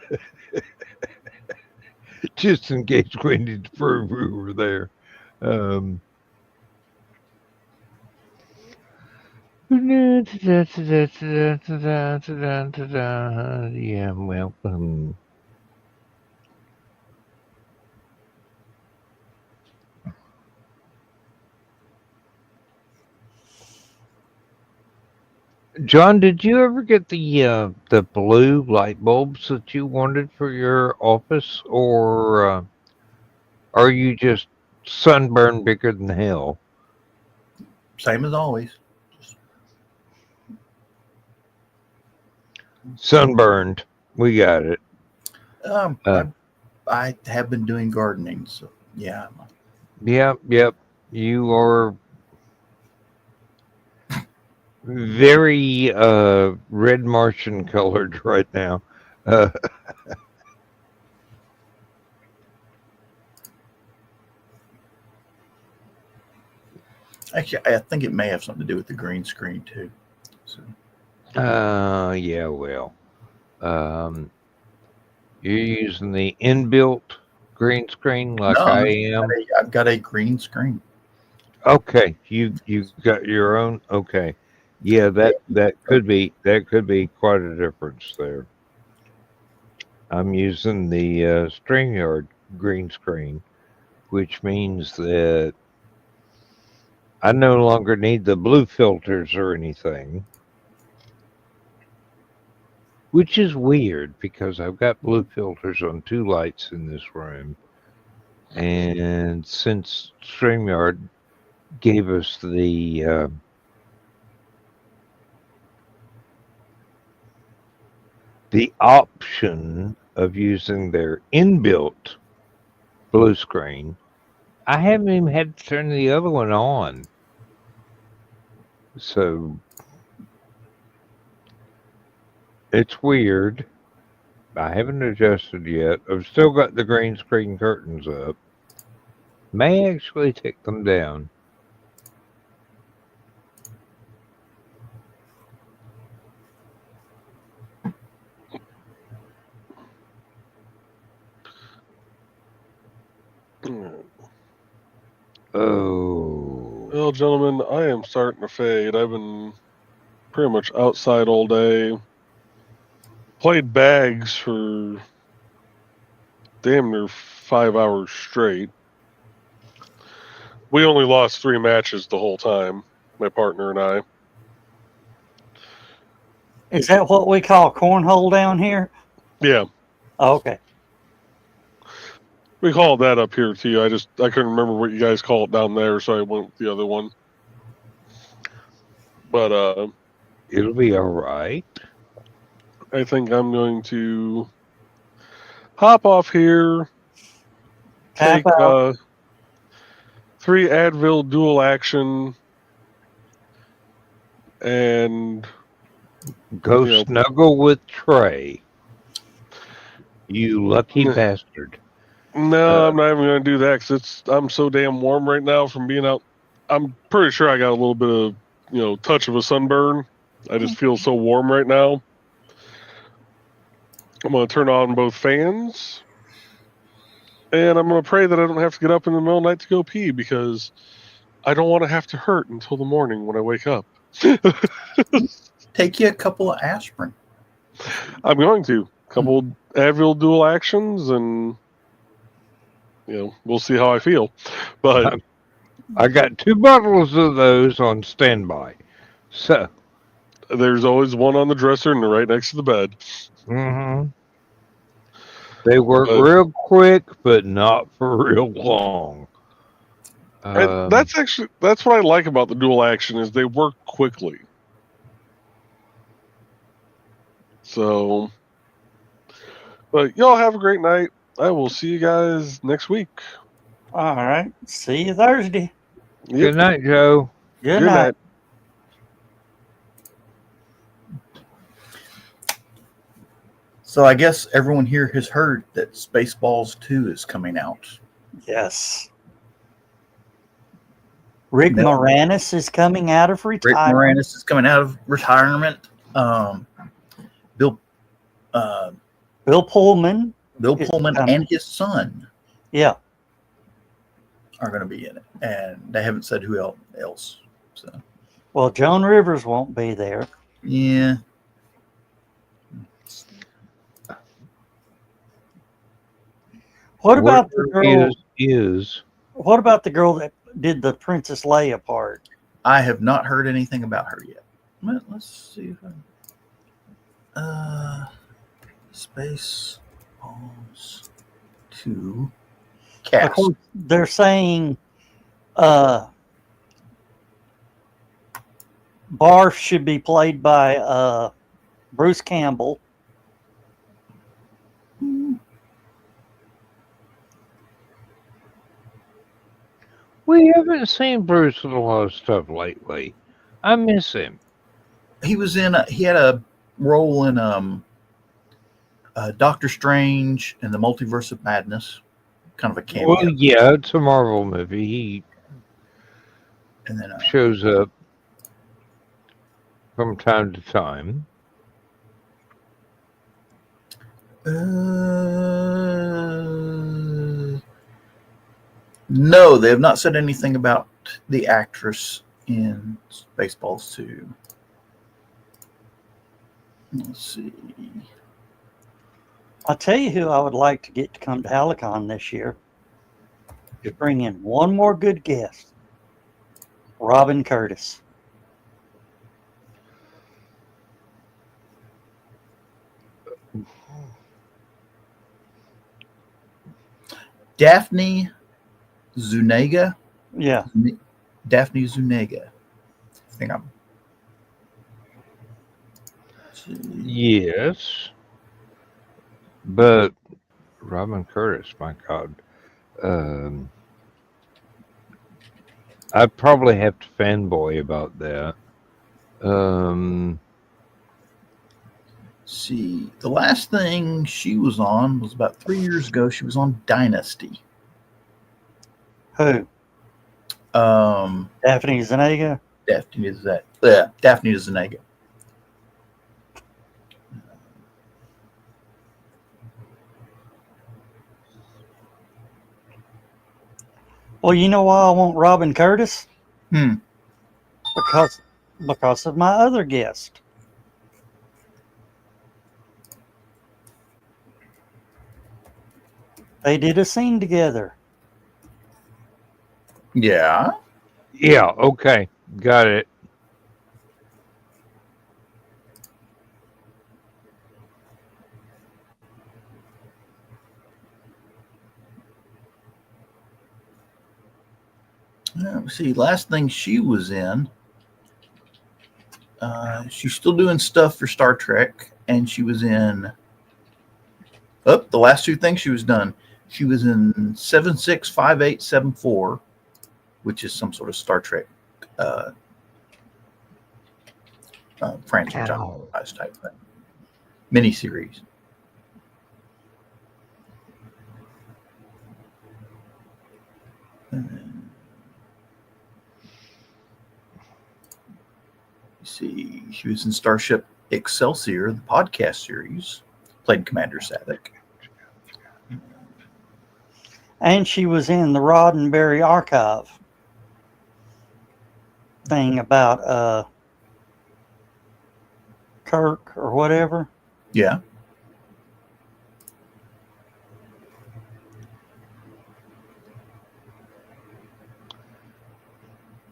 just in case we need to prove we were there. Yeah, well, John, did you ever get the blue light bulbs that you wanted for your office, or are you just sunburned bigger than hell? Same as always. Sunburned. We got it. I have been doing gardening, so yeah. Yep. You are very red Martian colored right now. Actually, I think it may have something to do with the green screen too. So. Yeah, well. You're using the inbuilt green screen like I am. I've got a green screen. Okay, you got your own. Okay, yeah, that could be quite a difference there. I'm using the StreamYard green screen, which means that I no longer need the blue filters or anything. Which is weird because I've got blue filters on 2 lights in this room. And since StreamYard gave us the option of using their inbuilt blue screen, I haven't even had to turn the other one on. So it's weird. I haven't adjusted yet. I've still got the green screen curtains up. May actually take them down. Oh. Well, gentlemen, I am starting to fade. I've been pretty much outside all day. Played bags for damn near 5 hours straight. We only lost 3 matches the whole time, my partner and I. Is that what we call cornhole down here? Yeah. Oh, okay. We call that up here too. I couldn't remember what you guys call it down there, so I went with the other one. But It'll be all right. I think I'm going to hop off here, Tap take out. 3 Advil dual action, and Go you know, snuggle with Trey. You lucky bastard. no, I'm not even going to do that because I'm so damn warm right now from being out. I'm pretty sure I got a little bit of touch of a sunburn. I just feel so warm right now. I'm going to turn on both fans, and I'm going to pray that I don't have to get up in the middle of the night to go pee because I don't want to have to hurt until the morning when I wake up. Take you a couple of aspirin. I'm going to. A couple Advil dual actions, and we'll see how I feel. But I got 2 bottles of those on standby. So there's always one on the dresser and right next to the bed. mm-hmm. They work real quick, but not for real long. And that's what I like about the dual action is they work quickly. So, but y'all have a great night. I will see you guys next week. All right. See you Thursday. Yep. Good night, Joe. Good night. So I guess everyone here has heard that Spaceballs 2 is coming out. Yes. Rick No. Moranis is coming out of Rick retirement. Moranis is coming out of retirement. Bill Pullman. And his son Yeah. are going to be in it, and they haven't said who else. So Well, Joan Rivers won't be there. yeah, What about the Whatever girl? What about the girl that did the Princess Leia part? I have not heard anything about her yet. Let's see if Spaceballs 2 Of cast. course, they're saying Barf should be played by Bruce Campbell. We haven't seen Bruce in a lot of stuff lately. I miss him. He had a role in Doctor Strange and the Multiverse of Madness, kind of a cameo. Well, yeah, it's a Marvel movie. He And then shows up from time to time. no, they have not said anything about the actress in Spaceballs 2. Let's see. I'll tell you who I would like to get to come to Halicon this year. Just bring in one more good guest. Robin Curtis. Daphne Zuniga. Yeah. Daphne Zuniga. I think I'm. Yes. But Robin Curtis, my God. I'd probably have to fanboy about that. See, the last thing she was on was about 3 years ago. She was on Dynasty. Who? Daphne Zuniga? Daphne Zuniga. Well, you know why I want Robin Curtis? Because of my other guest. They did a scene together. Yeah. Yeah, okay. Got it. Let's see. Last thing she was in, she's still doing stuff for Star Trek, and she was in. Oh, the last two things she was done. She was in 765874, which is some sort of Star Trek franchise type thing, miniseries. See, she was in Starship Excelsior, the podcast series, played Commander Savick. And she was in the Roddenberry Archive thing about Kirk or whatever. Yeah.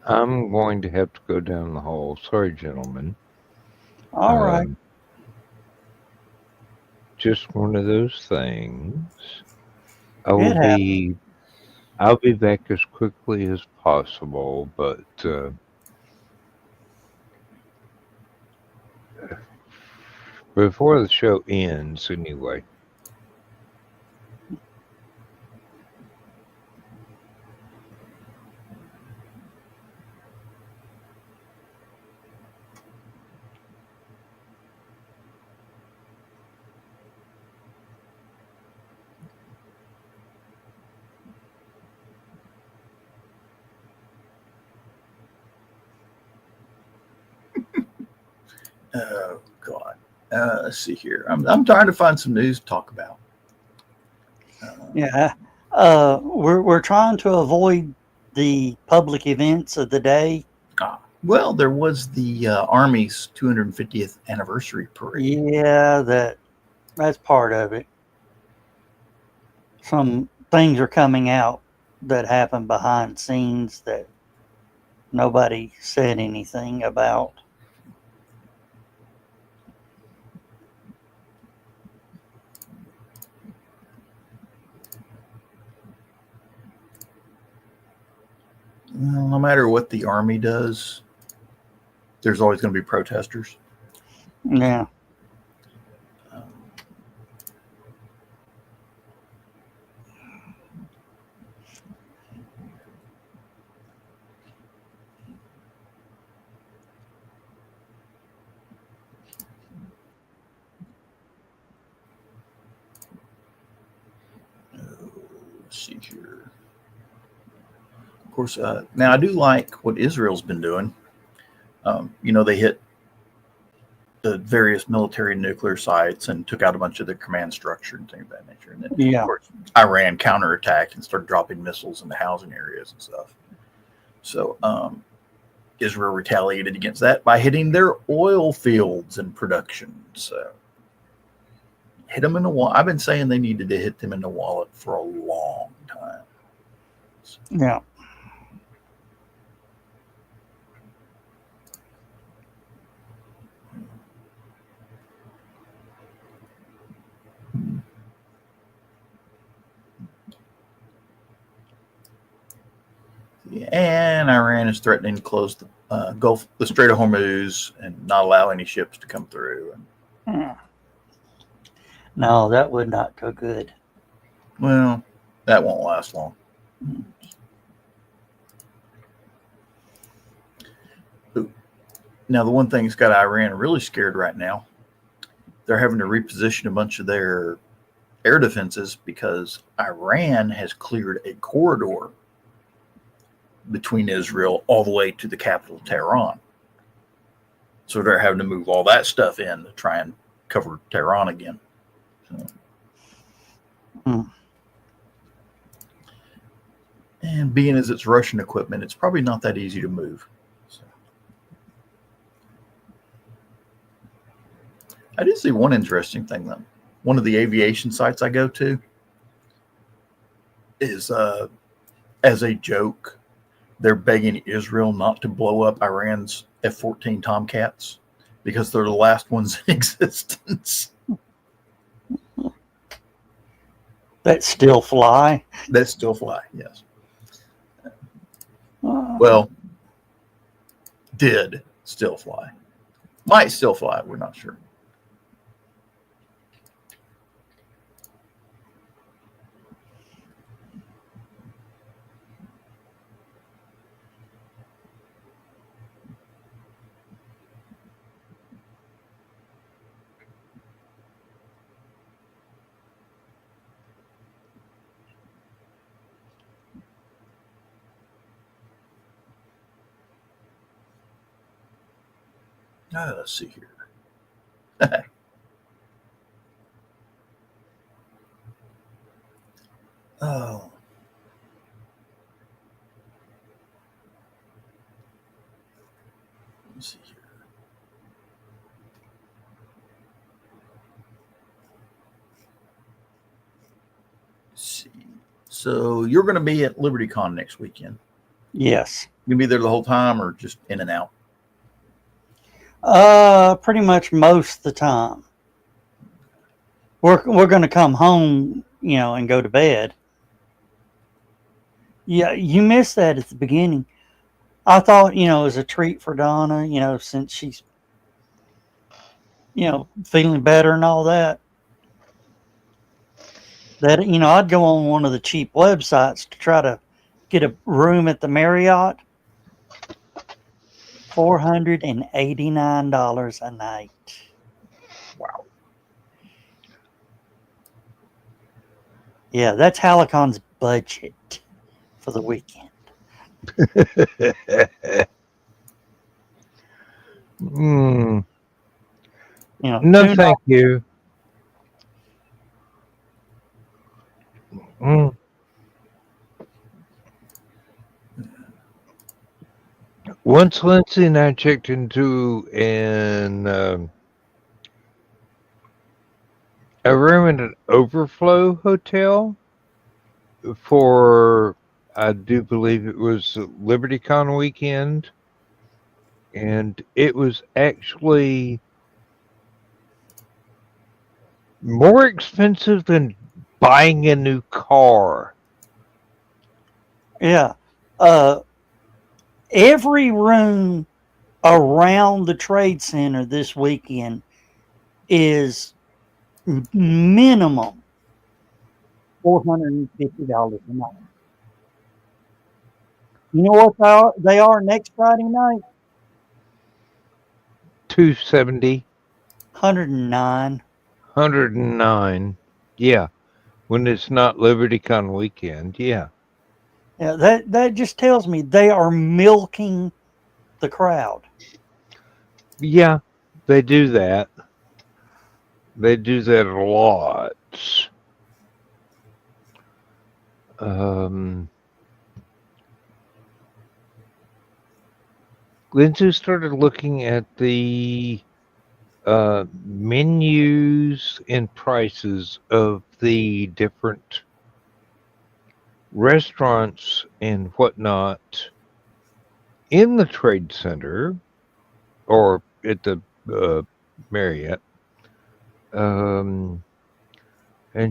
I'm going to have to go down the hall. Sorry, gentlemen. All right. Just one of those things. It happened. I'll be back as quickly as possible, but before the show ends, anyway. Oh God. Let's see here. I'm trying to find some news to talk about. Yeah. We're trying to avoid the public events of the day. Well, there was the Army's 250th anniversary parade. Yeah, that's part of it. Some things are coming out that happened behind scenes that nobody said anything about. Well, no matter what the Army does, there's always going to be protesters. Yeah. Let's see here. Of course, now I do like what Israel's been doing. They hit the various military nuclear sites and took out a bunch of their command structure and things of that nature. And then, Yeah. of course, Iran counterattacked and started dropping missiles in the housing areas and stuff. So Israel retaliated against that by hitting their oil fields and production. So hit them in the wallet. I've been saying they needed to hit them in the wallet for a long time. Yeah. And Iran is threatening to close the the Strait of Hormuz, and not allow any ships to come through. No, that would not go good. Well, that won't last long. Now, the one thing that's got Iran really scared right now, they're having to reposition a bunch of their air defenses because Iran has cleared a corridor between Israel all the way to the capital, Tehran. So they're having to move all that stuff in to try and cover Tehran again. So. And being as it's Russian equipment, it's probably not that easy to move. So. I did see one interesting thing, though. One of the aviation sites I go to is, as a joke, they're begging Israel not to blow up Iran's F-14 Tomcats because they're the last ones in existence. That still fly? That still fly, yes. Well, did still fly. Might still fly. We're not sure. Let's see here. Oh. Let me see here. Let's see. So you're going to be at LibertyCon next weekend. Yes. You'll be there the whole time, or just in and out? Pretty much most of the time. We're going to come home, and go to bed. Yeah, you missed that at the beginning. I thought, it was a treat for Donna, since she's, feeling better and all that. That, I'd go on one of the cheap websites to try to get a room at the Marriott. $489 a night. Wow. Yeah, that's Halicon's budget for the weekend. No, $2. thank you. Once Lindsay and I checked into a room in an overflow hotel for, I do believe it was LibertyCon weekend, and it was actually more expensive than buying a new car. Yeah. Every room around the trade center this weekend is minimum $450 a night. You know what they are next Friday night? $270, $109. $109. Yeah, when it's not LibertyCon weekend. Yeah. Yeah, that just tells me they are milking the crowd. Yeah, they do that. They do that a lot. Lindsay started looking at the menus and prices of the different restaurants and whatnot in the trade center or at the Marriott. And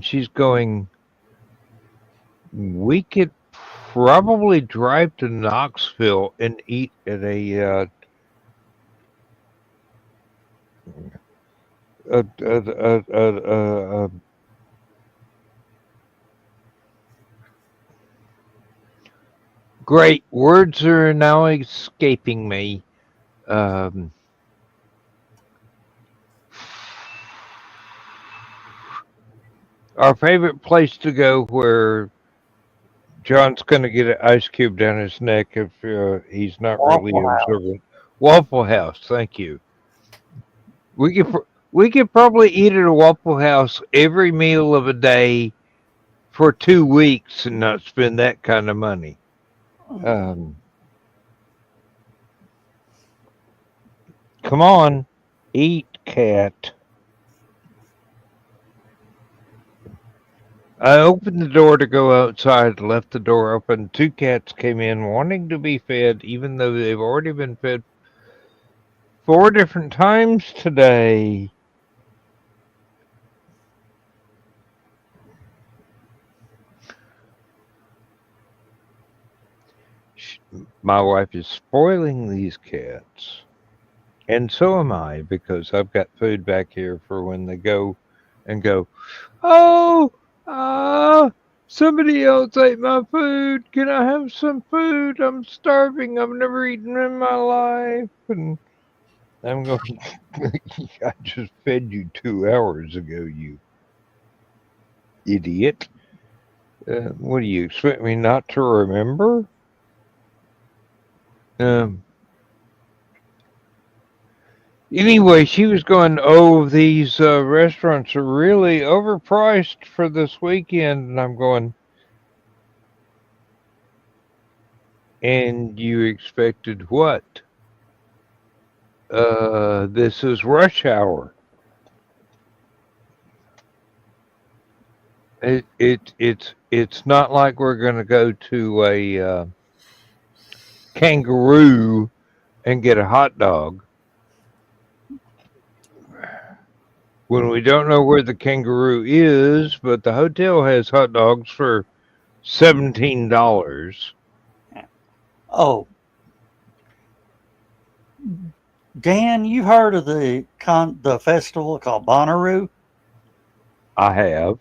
she's going, we could probably drive to Knoxville and eat at a great words are now escaping me. Our favorite place to go where John's going to get an ice cube down his neck if he's not really Waffle House. observant. Waffle House, thank you. We could probably eat at a Waffle House every meal of a day for 2 weeks and not spend that kind of money. Come on, eat, cat. I opened the door to go outside, left the door open. 2 cats came in wanting to be fed, even though they've already been fed 4 different times today. my wife is spoiling these cats. And so am I, because I've got food back here for when they go and go, oh, somebody else ate my food. Can I have some food? I'm starving. I've never eaten in my life. And I'm going, I just fed you 2 hours ago, you idiot. What do you expect me not to remember? Anyway, she was going, oh, these restaurants are really overpriced for this weekend. And I'm going, and you expected what? This is rush hour. It's not like we're going to go to a Kangaroo and get a hot dog when we don't know where the Kangaroo is, but the hotel has hot dogs for $17. Oh, Dan, you heard of the festival called Bonnaroo? I have.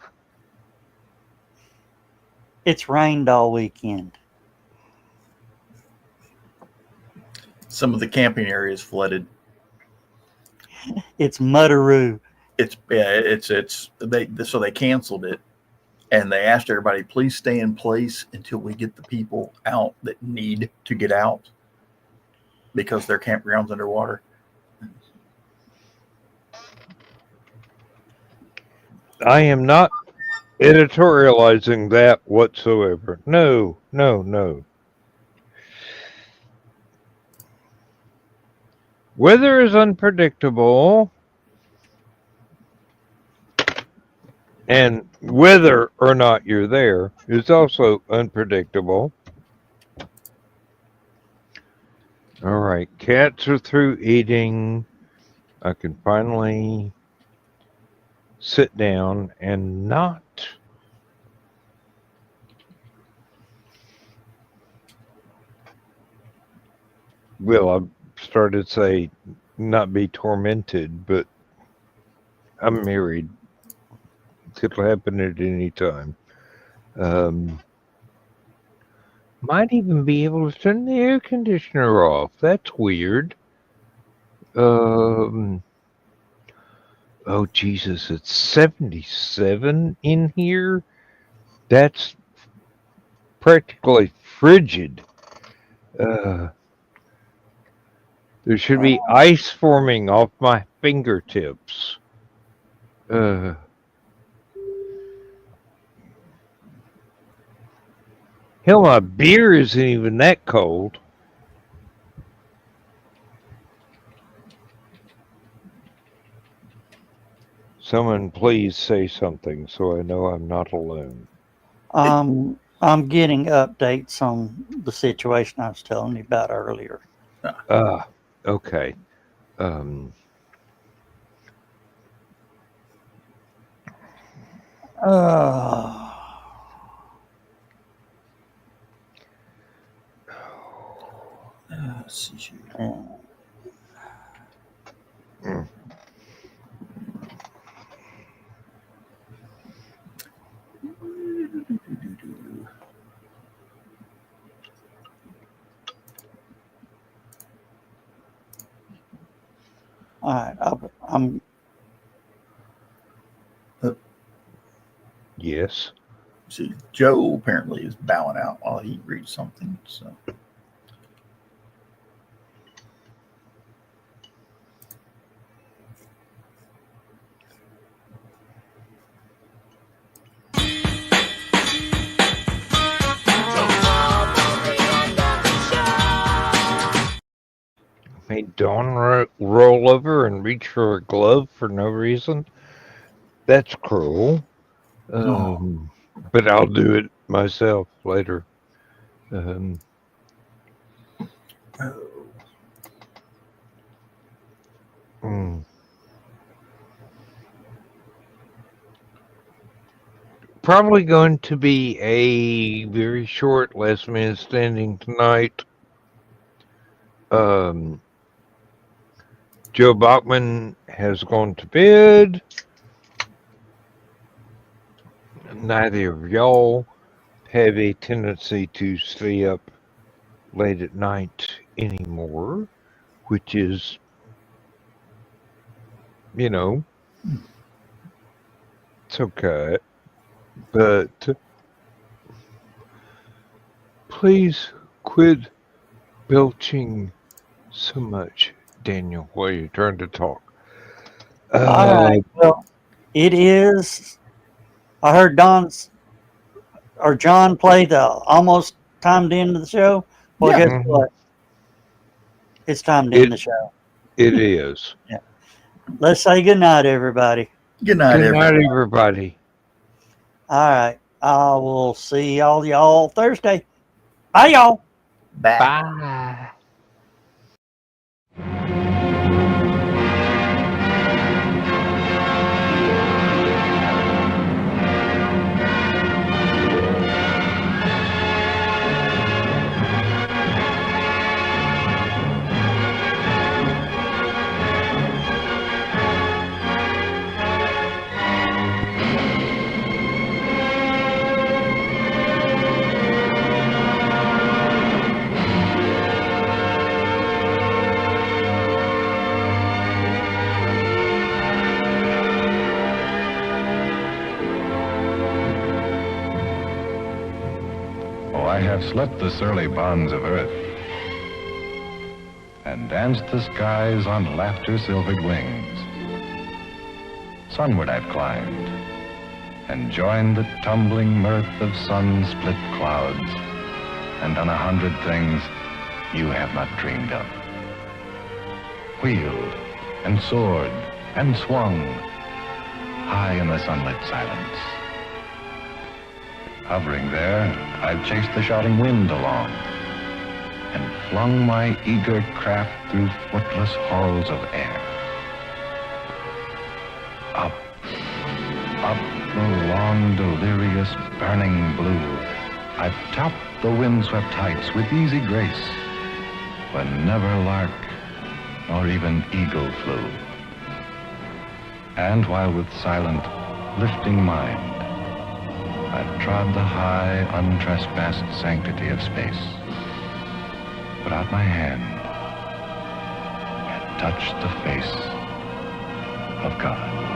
It's rained all weekend. Some of the camping areas flooded. It's Muddaroo. It's so they canceled it, and they asked everybody, please stay in place until we get the people out that need to get out because their campground's underwater. I am not editorializing that whatsoever. No. Weather is unpredictable, and whether or not you're there is also unpredictable. All right, cats are through eating. I can finally sit down and not I started to say not be tormented, but I'm married. It could happen at any time. Might even be able to turn the air conditioner off. That's weird. Oh Jesus, it's 77 in here. That's practically frigid. There should be ice forming off my fingertips. Hell, my beer isn't even that cold. Someone please say something so I know I'm not alone. I'm getting updates on the situation I was telling you about earlier. Okay. Let's see here. All right, I'm. Yes. See, Joe apparently is bowing out while he reads something. So. Made Dawn roll over and reach for a glove for no reason. That's cruel. But I'll do it myself later. Probably going to be a very short last man standing tonight. Joe Bachman has gone to bed. Neither of y'all have a tendency to stay up late at night anymore, which is, you know, it's okay. But please quit belching so much, Daniel, while you're trying to talk. All right. Well, it is. I heard John play the almost time to end of the show. Well, Yeah. guess what? It's time to end the show. It is. Let's say good night, everybody. Good night, Good night, everybody. everybody. All right. I will see y'all Thursday. Bye, y'all. Bye. Bye. I have slept the surly bonds of earth and danced the skies on laughter-silvered wings. Sunward I've climbed and joined the tumbling mirth of sun-split clouds and done 100 things you have not dreamed of. Wheeled and soared and swung high in the sunlit silence. Hovering there, I've chased the shouting wind along and flung my eager craft through footless halls of air. Up, up the long, delirious, burning blue, I've topped the windswept heights with easy grace, when never lark nor even eagle flew. And while with silent, lifting mind, I've trod the high, untrespassed sanctity of space, put out my hand and touched the face of God.